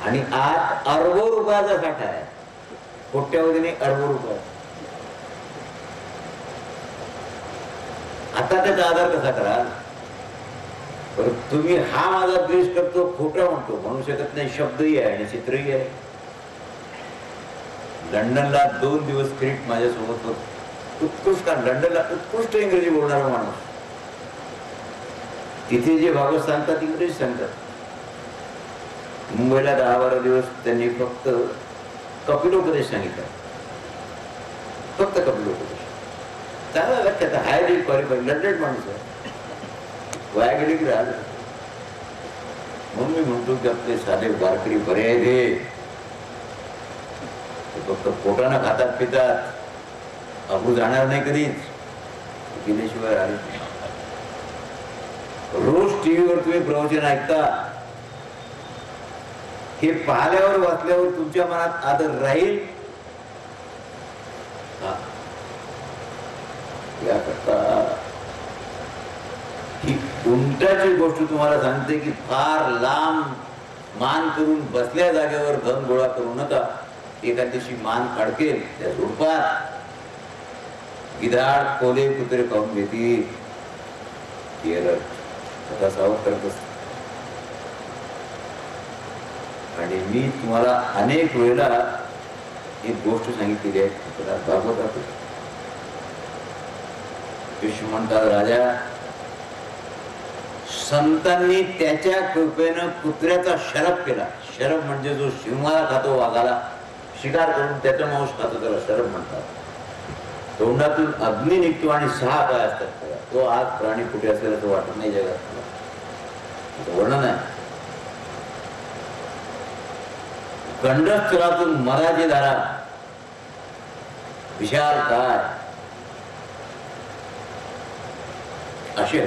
आणि आत अरबो रुपयाचा साठा आहे. कोट्यावधीने अरबो रुपये. आता त्याचा आधार कसा कराल? तुम्ही हा माझा द्वेष करतो, खोटा म्हणतो, म्हणू शकत नाही. शब्दही आहे आणि चित्रही आहे. लंडनला 2 दिवस क्रिट माझ्यासोबत होत. उत्कृष्ट, लंडनला उत्कृष्ट इंग्रजी बोलणारा माणूस. तिथे जे भागवत सांगतात इंग्रजी सांगतात. मुंबईला 10-12 दिवस त्यांनी फक्त कपिलोपदेश सांगितला. फक्त कपिलोपदेश. चांगला लक्षात हायली क्वालिफाईड लंडन माणूस आहे, वाया गेली की राहिलं. म्हणून मी म्हणतो की आपले साधे वारकरी बरे आहेत, हे फक्त पोटानं खातात पितात, अबू जाणार नाही कधीच, गेल्याशिवाय आले. रोज टीव्हीवर तुम्ही प्रवचन ऐकता, हे पाहिल्यावर वाचल्यावर तुमच्या मनात आदर राहील याकरता ही उंटाची गोष्ट तुम्हाला सांगते की फार लांब मान करून बसल्या जागेवर धन गोळा करू नका. एका दिवशी मान अडकेल त्या झुडपात, गिधाड कोले कुत्रे खाऊन घेतील. सावध करत असत. आणि मी तुम्हाला अनेक वेळेला एक गोष्ट सांगितलेली आहे, भागवतात कृष्ण म्हणतात, राजा संतांनी त्याच्या कृपेनं कुत्र्याचा शरभ केला. शरभ म्हणजे जो सिंहाला खातो, वाघाला शिकार करून त्याचा मांस खातो, त्याला शरभ म्हणतात. तोंडातून अग्नी निघतो आणि 6 पाय असतात त्याला. तो आज प्राणी कुठे असलेला तो वाटत नाही जगात, वर्णन आहे. गंडस्थळातून मराठी धारा, विशाल काय असे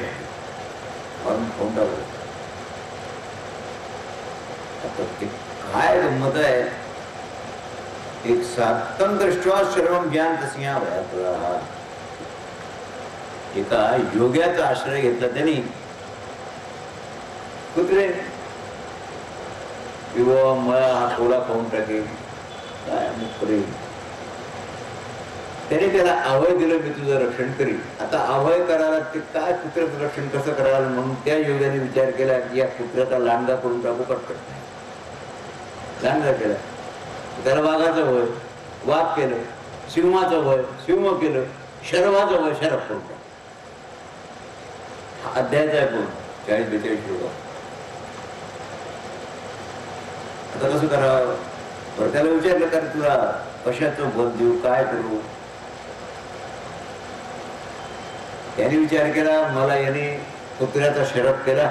काय गंमत आहे. एक सातम दृष्ट्वा सर्वम ज्ञान तस्या वयात. एका योग्याचा आश्रय घेतला त्यांनी. कुत्रे किंवा मला हा कोला खाऊन टाकेल काय करेल. त्याने त्याला अभय दिलं, मी तुझं रक्षण करीन. आता अभय करायला ते काय कुत्र्याचं रक्षण कसं करायला, म्हणून त्या योगाने विचार केला की या कुत्र्याचा लांडगा करून टाकू. पटकन लांडगा केला. त्याला वाघाचं भय, वाघ केलं. सिंहाचं भय, सिंह केलं. शरभाचं भय, शरभ करून टाक. हा अध्यायाचा आहे कोण 40-42 योगा. आता कसं करावं. बरं त्याला विचारलं का तुला कशाचं बल देऊ, काय करू. त्याने विचार केला, मला याने कुत्र्याचा शरभ केला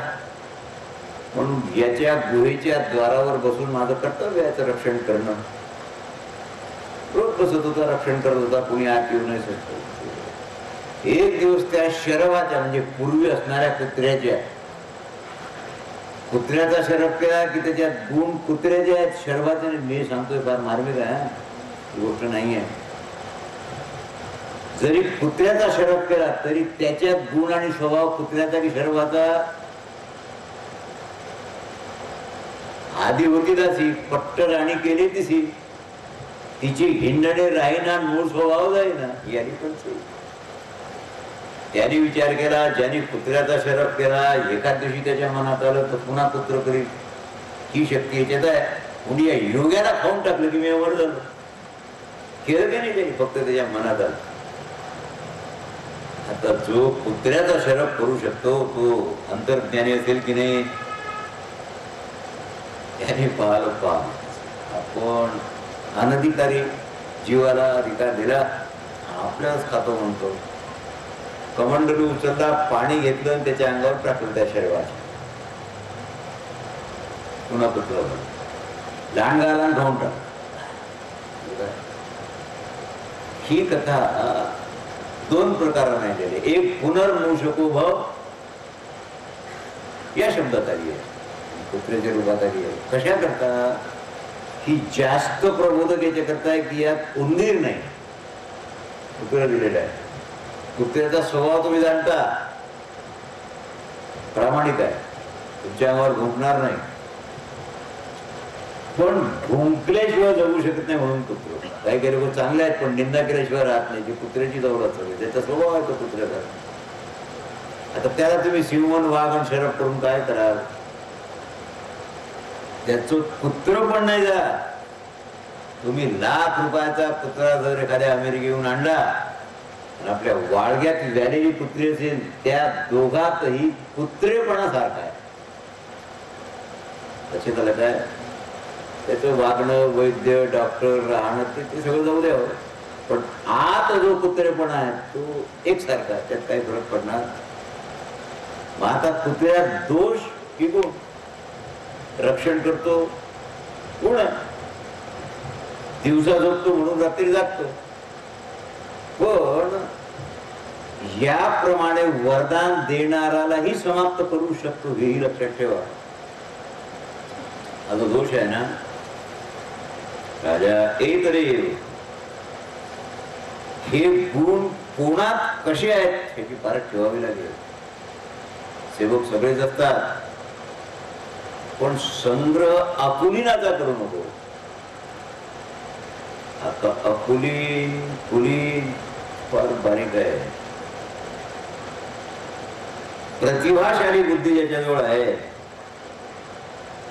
म्हणून याच्या गुहेच्या द्वारावर बसून माझं कर्तव्य याचं रक्षण करणं. रोज बसत होता, रक्षण करत होता, कुणी आत येऊ नाही शकतो. एक दिवस त्या शरभाच्या म्हणजे पूर्वी असणाऱ्या कुत्र्याचा शरभ केला की त्याच्यात गुण कुत्र्याचे आहेत, शरभाचे. मी सांगतोय फार मार्मिक आहे, ही गोष्ट नाही आहे. जरी कुत्र्याचा शरभ केला तरी त्याच्यात गुण आणि स्वभाव कुत्र्याचा की शरभाचा आधी होती तशी. पट्ट राणी केली तशी, तिची हिंडणे राहीना, मूळ स्वभाव जाईना. याने पण त्याने विचार केला, ज्याने कुत्र्याचा शरभ केला, एका दिवशी त्याच्या मनात आलं तर पुन्हा कुत्र करील. ही शक्ती याच्यात आहे. कुणी या योग्याला खाऊन टाकलं की मी अमर झालो. केलं की नाही त्यांनी, फक्त त्याच्या मनात आलं. आता जो कुत्र्याचा शरभ करू शकतो तो अंतर्ज्ञानी असेल की नाही, त्याने पाहिलं आपण अनधिकारी जीवाला अधिकार दिला, आपल्यालाच खातो म्हणतो. कमंडलू उचलला, पाणी घेतलं आणि त्याच्या अंगावर टाकलं त्या शरीराच्या. पुन्हा कुत्र लांडगाला खाऊन टाकलं. ही कथा 2 प्रकाराने आलेली. एक पुनर्मूषको भव या शब्दात आली आहे, कुत्र्याच्या रूपात आली आहे. कशा करता ही जास्त प्रबोधक याच्या करता की यात उंदीर नाही, कुत्रा दिलेला आहे. कुत्र्याचा स्वभाव तुम्ही जाणता, प्रामाणिक आहे, तुमच्या अंगावर भुंकणार नाही. पण भुंकल्याशिवाय जगू शकत नाही म्हणून कुत्र. काही काही लोक चांगले आहेत पण निंदा केल्याशिवाय राहत नाही. जी कुत्र्याची जवळ असते त्याचा स्वभाव आहे तो कुत्र्याचा. आता त्याला तुम्ही सिंहन वाघ आणि शरभ करून काय कराल. त्याचं कुत्र पण नाही जा. तुम्ही ₹1,00,000 कुत्रा जर एखाद्या अमेरिकेहून आणला आणि आपल्या वाळग्यात झालेली कुत्री असेल, त्या दोघातही कुत्रेपणा सारखा आहे. लक्षात आलं काय. त्याचं वागणं, वैद्य, डॉक्टर, राहणं ते सगळं जाऊ द्यावं. पण आत जो कुत्रेपणा आहे तो एकसारखा, त्यात काही फरक पडणार. मग आता कुत्र्यात दोष की गुण? रक्षण करतो गुण आहे, दिवसा झोपतो म्हणून रात्री जागतो. पण याप्रमाणे वरदान देणारालाही समाप्त करू शकतो, हेही लक्षात ठेवा. हा जो दोष आहे ना, राजा एक रे, हे गुण कोणात कसे आहेत याची पारख ठेवावी लागेल. सेवक सगळेच असतात, पण संग्रह आकुलीनाचा करू नको. आता अकुलीन फार बारीक आहे. प्रतिभाशाली बुद्धी ज्याच्याजवळ आहे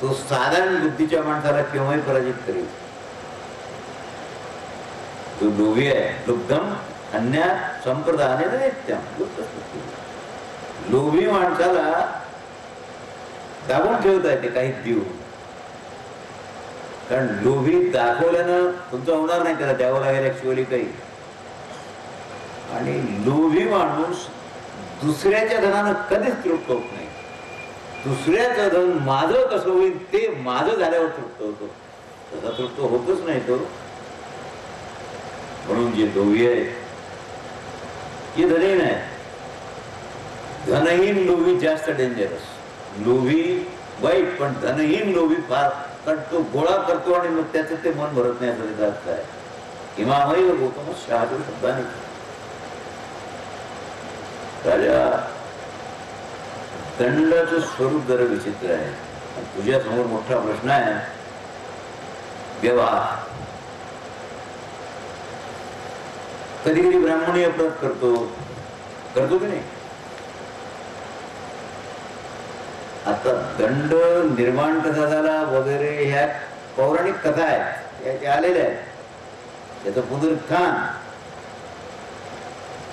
तो साधारण बुद्धीच्या माणसाला केव्हाही पराजित करेल. जो लोभी आहे, लुब्धम अन्यात संप्रदाने नित्यम, लोभी माणसाला दाबून ठेवता येते काही देऊ. कारण लोभी दाखवल्यानं तुमचं होणार नाही, त्याला द्यावं लागेल ऍक्च्युअली काही. आणि लोभी माणूस दुसऱ्याच्या धनानं कधीच तृप्त होत नाही. दुसऱ्याचं धन माझं कसं होईल ते माझं झाल्यावर तृप्त होतो, तसा तृप्त होतच नाही तो. म्हणून जे लोभी आहे हे धनहीन आहे. धनहीन लोभी जास्त डेंजरस. लोभी वाईट, पण धनहीन लोभी फार, कारण तो गोळा करतो आणि मग त्याचं ते मन भरत नाही, असं त्याचा अर्थ आहे. हिमामयी गौतम शहादूर शब्दाने. राजा दंडाचं स्वरूप जरा विचित्र आहे. तुझ्या समोर मोठा प्रश्न आहे व्यवहार. कधी कधी ब्राह्मणी अपराध करतो की नाही. आता दंड निर्माण कसा झाला वगैरे ह्या पौराणिक कथा आहेत, आलेल्या आहेत. त्याचं पुनरुत्थान,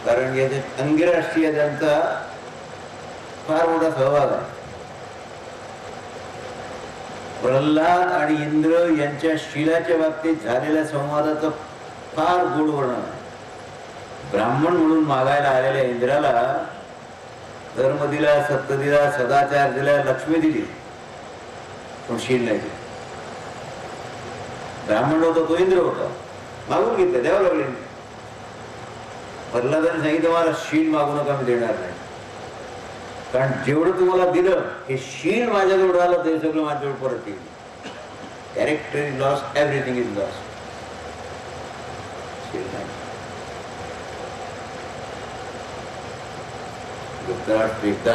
कारण याच्यात अंगिराष्ट्रीय त्यांचा फार मोठा सहभाग आहे. प्रल्हाद आणि इंद्र यांच्या शिलाच्या बाबतीत झालेल्या संवादाचं फार गोड वर्णन आहे. ब्राह्मण म्हणून मागायला आलेल्या इंद्राला धर्म दिला, सत्य दिला, सदाचार दिला, लक्ष्मी दिली, पण शील नाही दिली. ब्राह्मण होता तो इंद्र होता, मागून घेतलं, द्यावं लागले. प्रल्हादाने सांगितलं मला शील मागू नका, मी देणार नाही. कारण जेवढं तुम्हाला दिलं हे शील माझ्याजवळ राहिलं ते सगळं माझ्याजवळ परत येईल. Character is loss, everything is loss. शील नाही. एकदा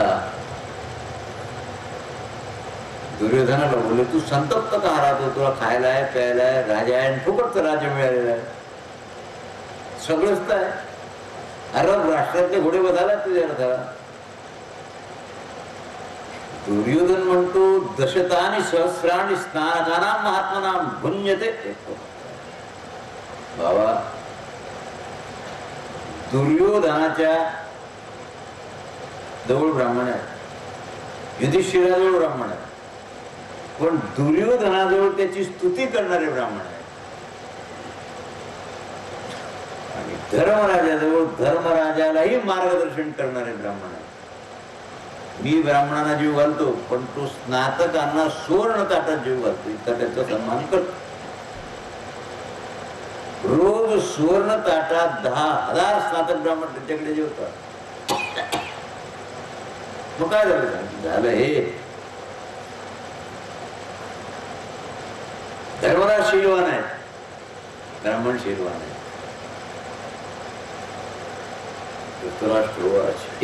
दुर्योधनाला बोलले तू संतप्त का राहतो, तुला खायला आहे, प्यायला आहे, राजा आहे, फुकटचं राज्य मिळालेलं आहे, सगळंच आहे. अरब राष्ट्रातले घोडे बघायला तुझ्या रथाला. दुर्योधन म्हणतो दशतानी सहस्राणी स्नानकानां महात्मनां भुन्यते. बाबा, दुर्योधनाच्या जवळ ब्राह्मण आहे, युधिष्ठिराजवळ ब्राह्मण आहे, पण दुर्योधनाजवळ त्याची स्तुती करणारे ब्राह्मण आहे. आणि धर्मराजाजवळ धर्मराजालाही मार्गदर्शन करणारे ब्राह्मण आहे. मी ब्राह्मणांना जीव घालतो, पण तो स्नातकांना सुवर्ण ताटात जीव घालतो, इतका त्याचा सन्मान करतो. रोज सुवर्ण ताटात 10,000 स्नातक ब्राह्मण त्याच्याकडे जेवतात. मग काय झालं हे धर्मराज शीलवान आहे, ब्राह्मण शीलवान आहे.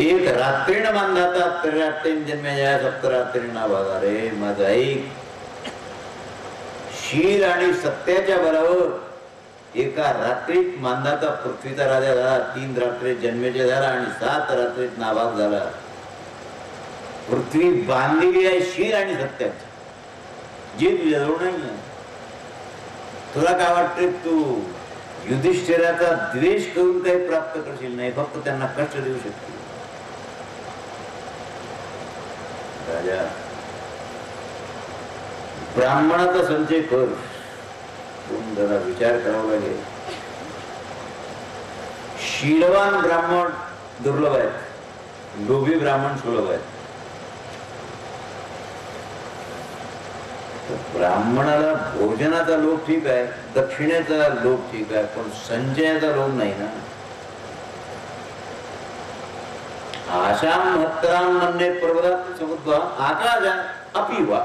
एक रात्रीन मानधाता त्रिरात्रीन जन्मेजया सप्तरात्रीन नाभागा. रे माझं ऐक, शील आणि सत्याच्या बलावर एका रात्रीत मानधाता पृथ्वीचा राजा झाला, 3 रात्री जन्मेजय झाला आणि 7 रात्रीत नाभाग झाला. पृथ्वी बांधलेली आहे शील आणि सत्याची, जे तुझ्याजवळ नाही. तुला काय वाटते तू युधिष्ठिराचा द्वेष करून काही प्राप्त करशील नाही, फक्त त्यांना कष्ट देऊ शकतील. राजा ब्राह्मणाचा संचय कर, जरा विचार करावा लागेल. शीलवान ब्राह्मण दुर्लभ आहेत, लोभी ब्राह्मण सुलभ आहेत. ब्राह्मणाला भोजनाचा लोभ ठीक आहे, दक्षिणेचा लोभ ठीक आहे, पण संचयाचा लोभ नाही ना. आशाम महत्तराम म्हणणे प्रबोधात समुद्वा आकाशा अपिवा.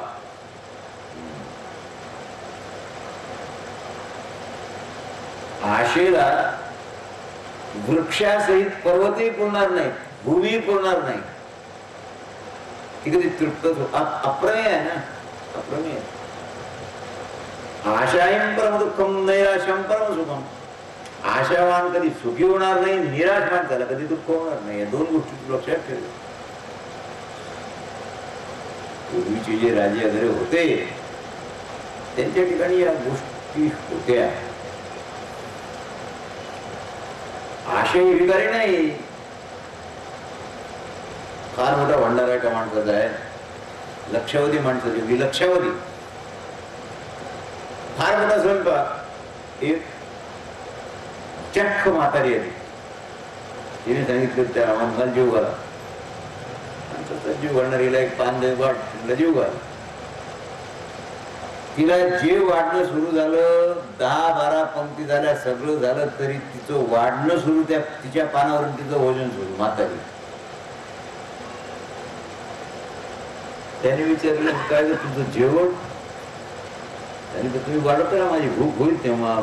आशेला वृक्षासहित पर्वतही पुरणार नाही, भूमी पुरणार नाही. ती कधी तृप्त अप्रमेय आहे ना, अप्रमेय. आशायम परम दुःखम नैराश्यम परम सुखम. आशावान कधी सुखी होणार नाही, निराशवान त्याला कधी दुःख होणार नाही. या दोन गोष्टी तू लक्षात ठेव. पूर्वीचे जे राजे वगैरे होते त्यांच्या ठिकाणी या गोष्टी होत्या. आशय विकारी नाही. फार मोठा भंडारा एका माणसाचा आहे, लक्षावधी माणसाची, विलक्षावधी. फार मोठा स्वयंपाक. एक चक्क म्हातारी आली, तिने सांगितलं त्या आम्हाला जीव घाला. जीव घालणारीला एक पान दे वाट, जीव घाल. तिला जे वाढणं सुरू झालं, 10-12 पंक्ती झाल्या, सगळं झालं तरी तिचं वाढणं सुरू, त्या तिच्या पानावरून तिचं भोजन सुरू. म्हातारी त्याने विचारलं काय ग तुझं जेवण? त्याने तुम्ही वाढवता ना, माझी भूक होईल तेव्हा.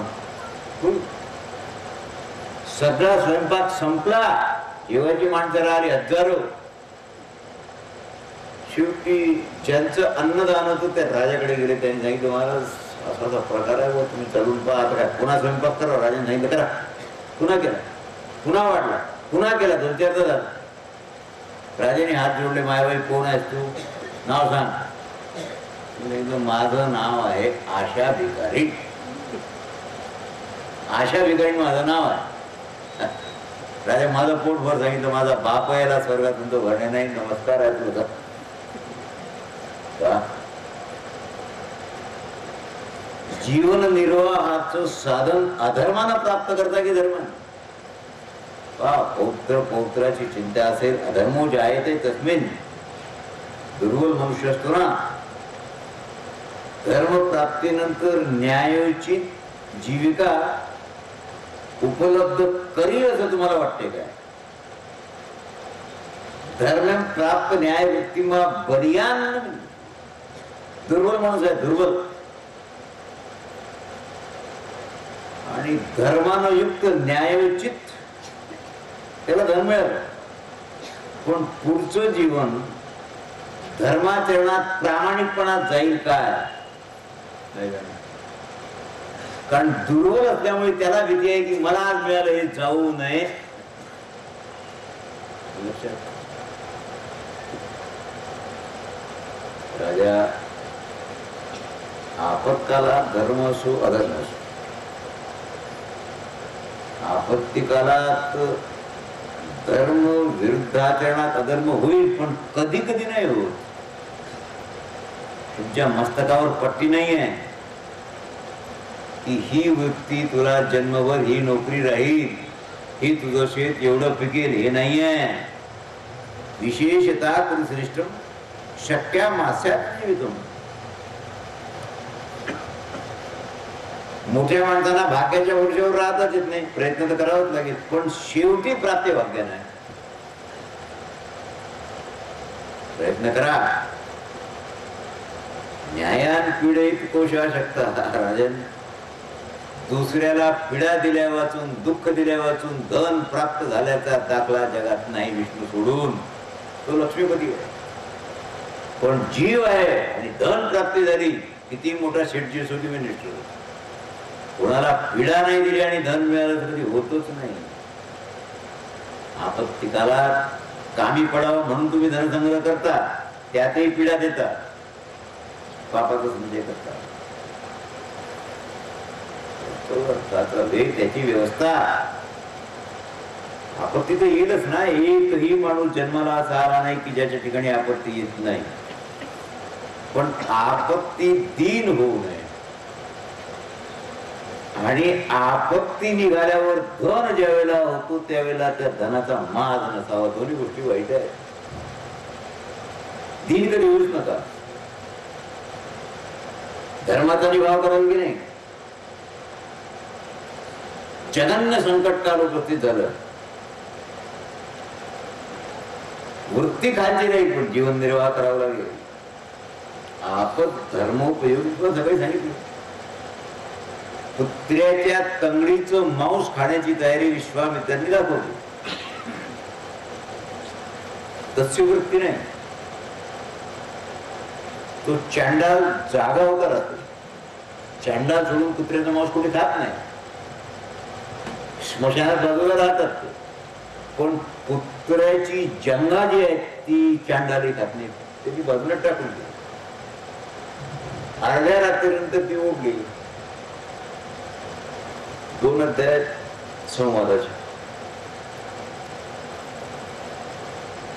सगळा स्वयंपाक संपला, जेवायची माणसं आली हजारो. शेवटी ज्यांचं अन्नदान होतं त्या राजाकडे गेले. त्यांनी सांगितलं महाराज असा असा प्रकार आहे, तुम्ही चढून पहा. आता काय पुन्हा स्वयंपाक करा? राजाने सांगितलं करा. पुन्हा केला, पुन्हा वाढला, पुन्हा केला. 2-4दा झाला. राजाने हात जोडले, मायबाई कोण आहेस तू? नाव सांग. माझं नाव आहे आशा भिकारी. आशा भिकारी माझं नाव आहे. राजा माझं पोट भर सांगितलं, माझा बाप यायला स्वर्गात तुमचं भरणे नाही, नमस्कार आहे तुझा. जीवन निर्वाहाचं साधन अधर्मानं प्राप्त करता की धर्माने? पौत्र पौत्राची चिंता असेल, अधर्मो जायते तस्मिन. दुर्बल मनुष्य असतो ना. धर्म प्राप्तीनंतर न्यायोचित जीविका उपलब्ध करील असं तुम्हाला वाटते काय? धर्म प्राप्त न्याय व्यक्तिमा बलियान. दुर्बल माणूस आहे, दुर्बल. आणि धर्मानं युक्त न्यायोचित त्याला धर्म मिळालं. पण पुढचं जीवन धर्माचरणात प्रामाणिकपणात जाईल काय? कारण दुर्बल असल्यामुळे त्याला भीती आहे की मला आज मिळालं हे जाऊ नये. राजा आपत्कालात धर्म असो अधर्म असो, आपत्ती कालात धर्म विरुद्धाचरणात अधर्म होईल, पण कधी कधी नाही होत. तुमच्या मस्तकावर पट्टी नाही आहे की ही व्यक्ती तुला जन्मभर ही नोकरी राहील, ही तुझं शेत एवढं पिकेल, हे नाही आहे. विशेषतः कुरुश्रेष्ठ शक्या मास्यात जीवितम. मोठ्या माणसांना भाग्याच्या वर्षावर राहताच येत नाही, प्रयत्न तर करावाच लागेल, पण शेवटी प्राप्ती भाग्य नाही. प्रयत्न करा. न्यायान पीडित कोशा शकता. राजन दुसऱ्याला पीडा दिल्या वाचून, दुःख दिल्या वाचून धन प्राप्त झाल्याचा दाखला जगात नाही विष्णू सोडून. तो लक्ष्मीपती आहे. पण जीव आहे आणि धन प्राप्ती झाली, किती मोठा शेठजी असो किंवा निष्ठुर, कोणाला पीडा नाही दिली आणि धन मिळालं तर कधी होतच नाही. आपत्ती कालात कामी पडावं म्हणून तुम्ही धनसंग्रह करता, त्यातही पीडा देता, पापाचा संचय करता. त्याचा वेग, त्याची व्यवस्था. आपत्ती तर येईलच ना. एकही माणूस जन्माला असा आला नाही की ज्याच्या ठिकाणी आपत्ती येत नाही. पण आपत्ती दीन होऊ नये आणि आपत्ती निघाल्यावर धन ज्या वेळेला होतो त्यावेळेला त्या धनाचा माज नसावा. दोन्ही गोष्टी वाईट आहेत. दिन कधी येऊच नका. धर्माचा निभाव करावा की नाही. जगन्य संकट काल उपस्थित झालं. वृत्ती खायची नाही पण जीवन निर्वाह करावा लागेल. आपण धर्मोपयोगी सगळे सांगितलं. कुत्र्याच्या तंगडीचं मांस खाण्याची तयारी विश्वामित्रांनी दाखवली. तशी वृत्ती नाही. तो चांडाल जागा होता राहतो. चांडाल सोडून कुत्र्याचं मांस कुठे खात नाही. स्मशानात बाजूला राहतात. पण कुत्र्याची जंगा जी आहे ती चांडाली खात नाही. त्याची बाजूला टाकून दिली. अर्ध्या रात्रीनंतर ती उठली. 2 अध्याय संवादाचे.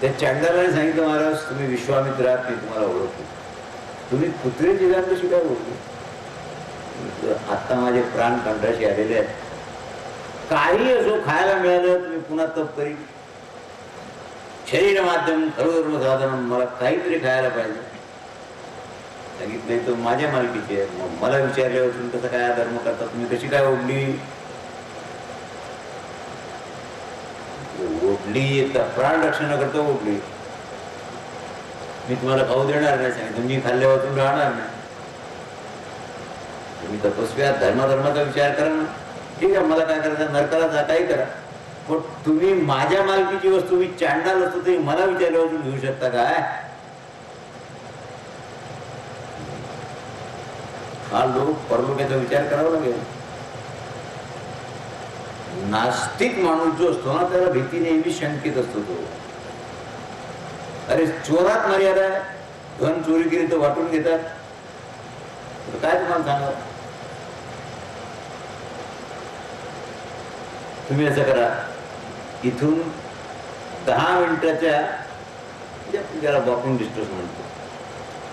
त्या चांडालाने सांगितलं, महाराज तुम्ही विश्वामित्र आहात, मी तुम्हाला ओळखतो. तुम्ही कुत्र्याची जाण कशी काय ओळखली? आता माझे प्राण कंठाशी आलेले आहेत. काही असो खायला मिळालं तुम्ही पुन्हा तप करी. शरीर माध्यम सर्वधर्म साधन, मला काहीतरी खायला पाहिजे. सांगितलंय तो माझ्या मालकीची आहे. मग मला विचारल्यावर तुम्ही कसं काय धर्म करता, तुम्ही कशी काय ओढली? ओढली तर प्राण रक्षण करता ओढली. मी तुम्हाला खाऊ देणार नाही सांगितलं. तुम्ही खाल्ल्यावर तुम्ही राहणार नाही. तुम्ही तपस्वी आहात, धर्माचा विचार करा ना. ठीक आहे, मला काय करायचं, नरकाला जा, काही करा. पण तुम्ही माझ्या मालकीची वस्तू, मी चांडाल असतो तरी मला विचारल्यावर तुम्ही घेऊ शकता काय? हा लोक परलोकाचा विचार करावा लागेल. नास्तिक माणूस जो असतो ना त्याला भीती नेहमी शंकित असतो. तो अरे चोरात मर्यादा आहे. धन चोरी केली तर वाटून घेतात. काय तुम्हाला सांगा. तुम्ही असं करा, इथून 10 मिनिटाच्या त्याला वॉकिंग डिस्टन्स म्हणतो,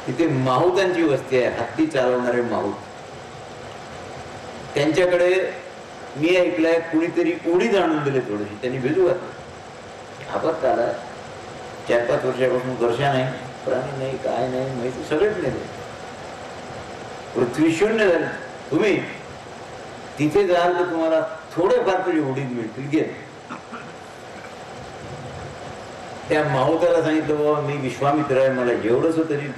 तिथे माहुतांची वस्ती आहे. हत्ती चालवणारे माहूत. त्यांच्याकडे मी ऐकलंय कुणीतरी उडीद आणून दिले थोडीशी. त्यांनी भिजू घातलं. आपत आला. 4-5 वर्षापासून वर्षा नाही, प्राणी नाही, काय नाही, माहिती सगळेच नाही. पृथ्वी शून्य झाली. तुम्ही तिथे जाल तर तुम्हाला थोडेफार तरी उडीद मिळतील. घे. त्या माहुताला सांगितलं, बाबा मी विश्वामित्र आहे, मला जेवढंच तरी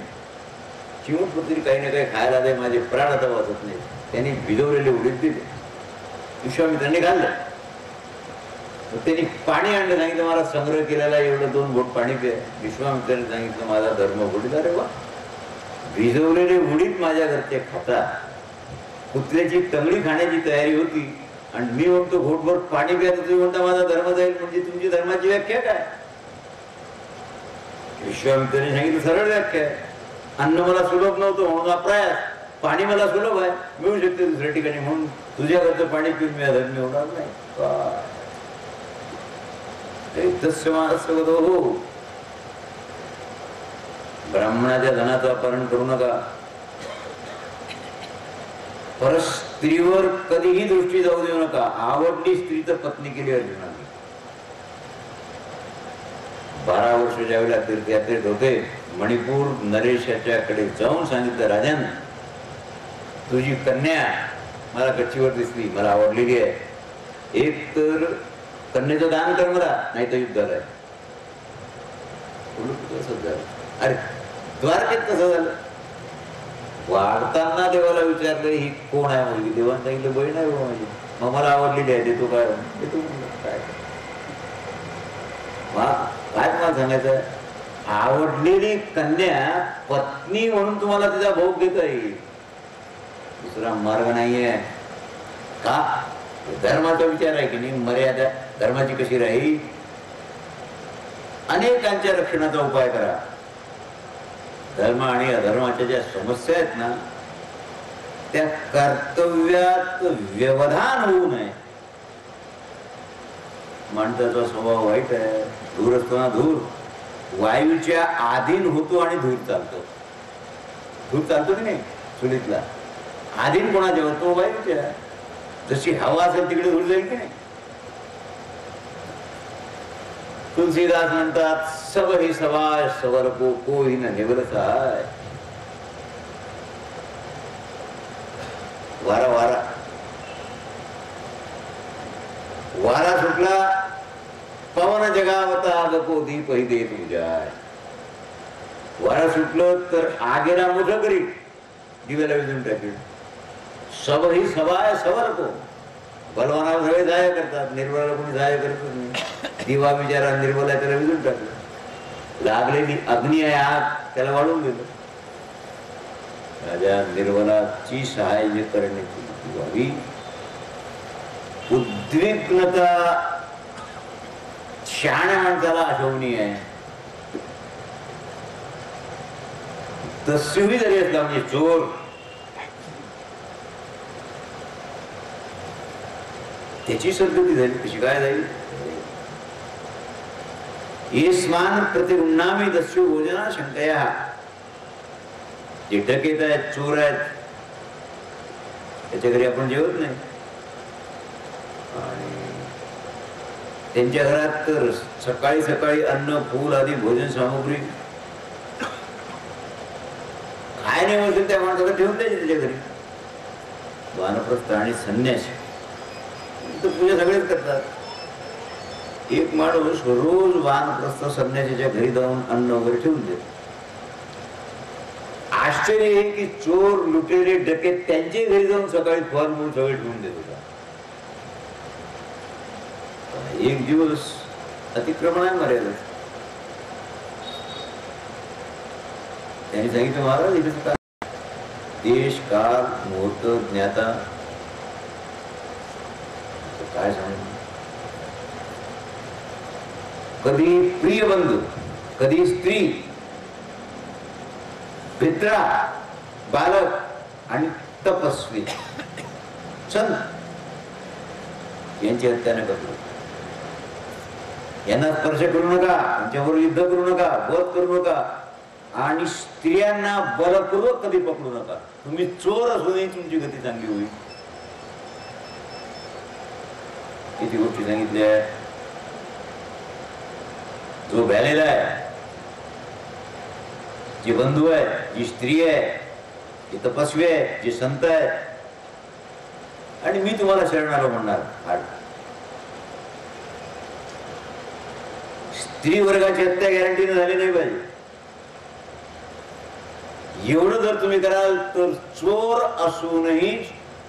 चिमूट तरी काही ना काही खायला दे, माझे प्राण आता वाचत नाही. त्यांनी भिजवलेले उडीद दिले. विश्वामित्रांनी घाललं. त्यांनी पाणी आणलं. सांगितलं मला संग्रह केलेला एवढं 2 घोट पाणी प्या. विश्वामित्रांनी सांगितलं माझा धर्म घोटीत. अरे वा, भिजवलेले उडीद माझ्या घरचे खातात. कुत्र्याची तंगडी खाण्याची तयारी होती आणि मी म्हणतो घोटभर पाणी प्या, तुम्ही म्हणता माझा धर्म जाईल. म्हणजे तुमची धर्माची व्याख्या काय? विश्वामित्रांनी सांगितलं सरळ व्याख्या आहे. अन्न मला सुलभ नव्हतं म्हणून हा प्रयास. पाणी मला सुलभ आहे, मिळू शकते दुसऱ्या ठिकाणी, म्हणून तुझ्या घरचं पाणी पिऊन मी अधर्मी होणार नाही. हो, ब्राह्मणाच्या धनाचं अपहरण करू नका. परत स्त्रीवर कधीही दृष्टी जाऊ देऊ नका. आवडली स्त्री तर पत्नी केली अर्जुनाने. 12 वर्ष ज्यावेळेला तीर्थयात्रेत होते, मणिपूर नरेशाच्याकडे जाऊन सांगितलं, राजन तुझी कन्या मला गच्चीवर दिसली, मला आवडलेली आहे. एक तर कन्येचं दान कर मला, नाही तर युद्ध झालंय. अरे द्वारकेत कसं झालं? वाढताना देवाला विचारलं ही कोण आहे मुलगी? देवाने सांगितलं बहीण आहे बाबा माझी. मग मला आवडलेली आहे, देतो काय? देतो. काय काय तुम्हाला सांगायचं? आवडलेली कन्या पत्नी म्हणून तुम्हाला तिचा भोग देता येईल. दुसरा मार्ग नाहीये. का? धर्माचा विचार आहे की नाही. मर्यादा धर्माची कशी राहील? अनेकांच्या रक्षणाचा उपाय करा. धर्म आणि अधर्माच्या ज्या समस्या आहेत ना, त्या कर्तव्यात व्यवधान होऊ नये. माणसाचा स्वभाव वाईट आहे. धूर असतो ना, धूर वायूच्या आधीन होतो आणि धूर चालतो. धूर चालतो की नाही चुलीतला? आधीन कोणाच्या होतो? वायूच्या. जशी हवा असेल तिकडे धूळ जाईल की नाही. तुलसीदास म्हणतात सब ही सवाय सवर को ही न निवृत्ताय. वारा वारा वारा सुटला पवन जगावता गपो दीप ही दे तुझ्याय. वारा सुटलं तर आगेला मोठं करील, दिव्याला विजून टाकेल. सब ही सवाय सवर को. बलवानाला सगळे जाय करतात, निर्बळाला कोणी जाय करत नाही. दिवा विचारा निर्बल आहे त्याला विजून टाकलं. लागलेली अग्नी आहे आग, त्याला वाढून गेलं. राजा निर्बलाची सहाय्य करण्याची व्हावी. उद्विग्नता शहाण्या माणसाला आठवणी आहे. तशी जरी असला म्हणजे चोर त्याची सद्गती झाली कशी काय जाईल. येस्मान प्रतिगुणामी दस्यु भोजना शंकया. जे डकेत आहेत, चोर आहेत, त्याच्या घरी आपण जेवत नाही. आणि त्यांच्या घरात तर सकाळी सकाळी अन्न फूल आदी भोजन सामुग्री काय नाही होत त्या माणसाला ठेवून द्यायची त्याच्या घरी. वानप्रस्थ आणि संन्यासी पूजा सगळेच करतात. एक माणूस रोज वानप्रस्थ संन्यासीच्या घरी जाऊन अन्न वगैरे ठेवून देतो. आश्चर्य आहे की चोर लुटेरे डकेत त्यांच्या घरी जाऊन सकाळी फळमूळ सगळे ठेवून देत होता. एक दिवस अतिक्रमण आहे मर्यादा. त्यांनी सांगितलं महाराज इथे देश काळ मुहूर्त ज्ञाता काय सांग. कधी प्रिय बंधू, कधी स्त्री, पित्रा, बालक आणि तपस्वी संत यांची हत्या न करू. यांना स्पर्श करू नका, त्यांच्यावर युद्ध करू नका, वध करू नका आणि स्त्रियांना बलपूर्वक कधी पकडू नका. तुम्ही चोर असूनही तुमची गती चांगली होईल. किती गोष्टी सांगितल्या. जो भ्यालेला आहे, जे बंधू आहे, जी स्त्री आहे, जे तपस्वी आहे, जे संत आहे, आणि मी तुम्हाला शरण आलो म्हणणार. स्त्री वर्गाची हत्या गॅरंटीने झाली नाही पाहिजे. एवढं जर तुम्ही कराल तर चोर असूनही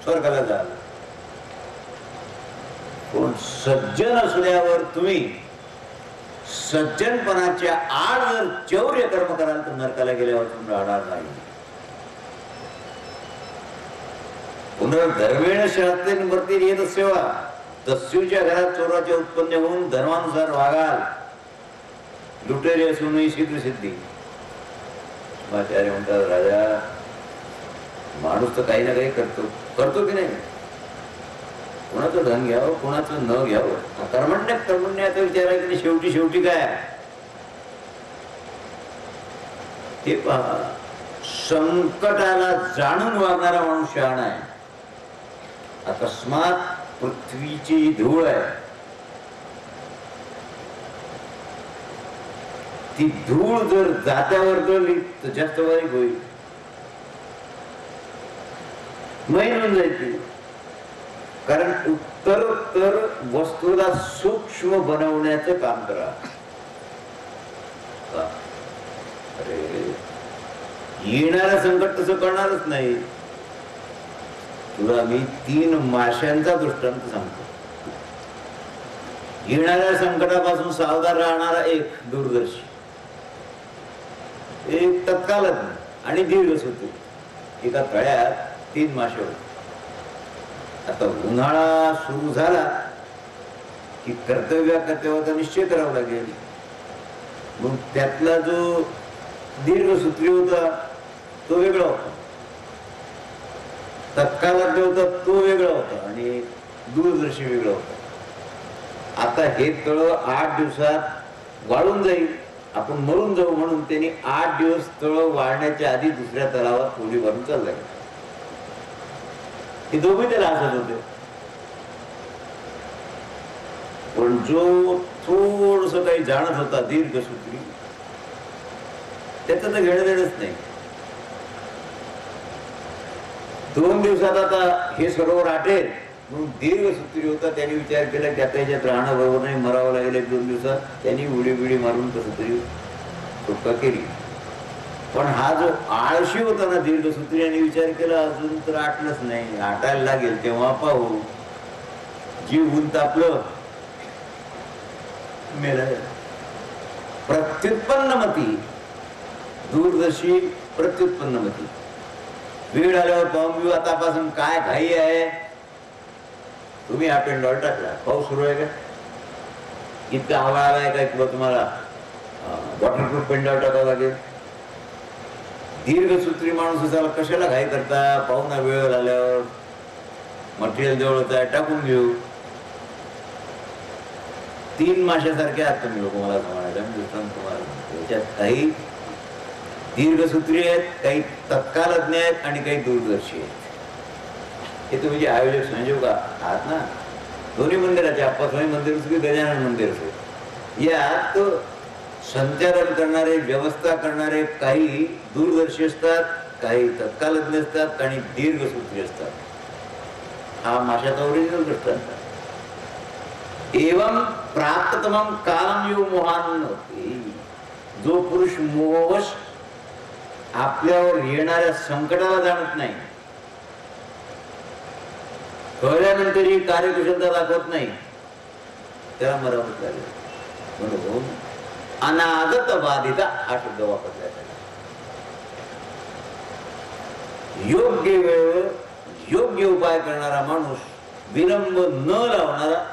स्वर्गाला जाल. पण सज्जन असल्यावर तुम्ही सज्जनपणाच्या आड जर चौर्य कर्म कराल तर नरकाला गेल्यावर तुम्ही राहणार नाही. पुनर्धर्मेण शास्त्रेण वर्तेत येत सेवा. दस्यूच्या घरात चोराचे उत्पन्न होऊन धर्मानुसार वागाल. लुटेरे असूनही शीघ्र सिद्धी. आचार्य म्हणतात राजा माणूस तर काही ना काही करतो की नाही. कोणाचं धन घ्यावं, कोणाचं न घ्यावं, कर्मण्याचा विचार आहे की शेवटी काय ते पहा. संकटाला जाणून वागणारा माणूस शहाणा आहे. अकस्मात पृथ्वीची धूळ आहे, ती धूळ जर जात्यावर गळली तर जास्त बारीक होईल, मैन होऊन जायची. कारण उत्तरोत्तर वस्तूला सूक्ष्म बनवण्याचं काम करा. अरे येणारं संकट तसं करणारच नाही. तुला मी 3 माशांचा दृष्टांत सांगतो. येणाऱ्या संकटापासून सावधान राहणारा एक दूरदर्शी, एक तत्कालच आणि दीर्घच होते. एका तळ्यात 3 मासे होते. आता उन्हाळा सुरू झाला की कर्तव्याचा निश्चय करावा लागेल. मग त्यातला जो दीर्घसूत्री होता तो वेगळा होता, तत्कालात होता तो वेगळा होता आणि दूरदर्शी वेगळा होता. आता हे तळ 8 दिवसात वाळून जाईल, आपण मरून जाऊ म्हणून त्यांनी 8 दिवस तळ वाळण्याच्या आधी दुसऱ्या तलावात खोली भरून चालला. हे दोघे त्याला हसत होते. पण जो थोडस काही जाणत होता दीर्घसूत्री, त्याचं तर घेणं देणंच नाही. 2 दिवसात आता हे सरोवर आटेल म्हणून दीर्घसूत्री होता. त्यांनी विचार केला की आता याच्यात राहणं बरोबर नाही, मरावं लागेल 1-2 दिवसात. त्यांनी उडी बिडी मारून कसं तरी सुटका केली. पण हा जो आळशी होता ना दीर्घसूत्री, यांनी विचार केला अजून तर आटलंच नाही, आटायला लागेल तेव्हा पाहू. जीव ऊन तापलं, मेला. प्रत्युत्पन्नमती, दूरदर्शी प्रत्युत्पन्नमती. वेळ आल्यावर पाहून घेऊ, आतापासून काय घाई आहे. तुम्ही हा पेंडॉल टाकला, पाऊस सुरू आहे का, इतका हवा आलाय काय, किंवा तुम्हाला वॉटरप्रूफ पेंडॉल टाकावं लागेल. दीर्घसूत्री माणूस असाला कशाला घाई करता, पाहू ना वेळ आल्यावर, मटेरियल जवळच आहे, टाकून घेऊ. 3 माशासारखे आहात तुम्ही लोक, मला म्हणायचं तुम्हाला. याच्यात काही दीर्घसूत्री आहेत, काही तत्कालज्ञ आहेत आणि काही दूरदर्शी आहेत. हे तुम्ही जे आयोजक संयोजक आहात ना, दोन्ही मंदिराचे, आप्पास्वामी मंदिर असो की गजानन मंदिर असो, यात संचालन करणारे, व्यवस्था करणारे काही दूरदर्शी असतात, काही तत्कालज्ञ असतात आणि दीर्घसूत्री असतात. हा माशाचा ओरिजिनल दृष्टांत. एवं प्राप्ततमं कालम यो मोहान होते. जो पुरुष मोहवश आपल्यावर येणाऱ्या संकटाला जाणत नाही, कळल्यानंतरही कार्यकुशलता दाखवत नाही, त्याला मरावत लागेल. म्हणून अनागत बाधिता हा शब्द वापरला जातो. योग्य वेळेवर योग्य उपाय करणारा माणूस, विलंब न लावणारा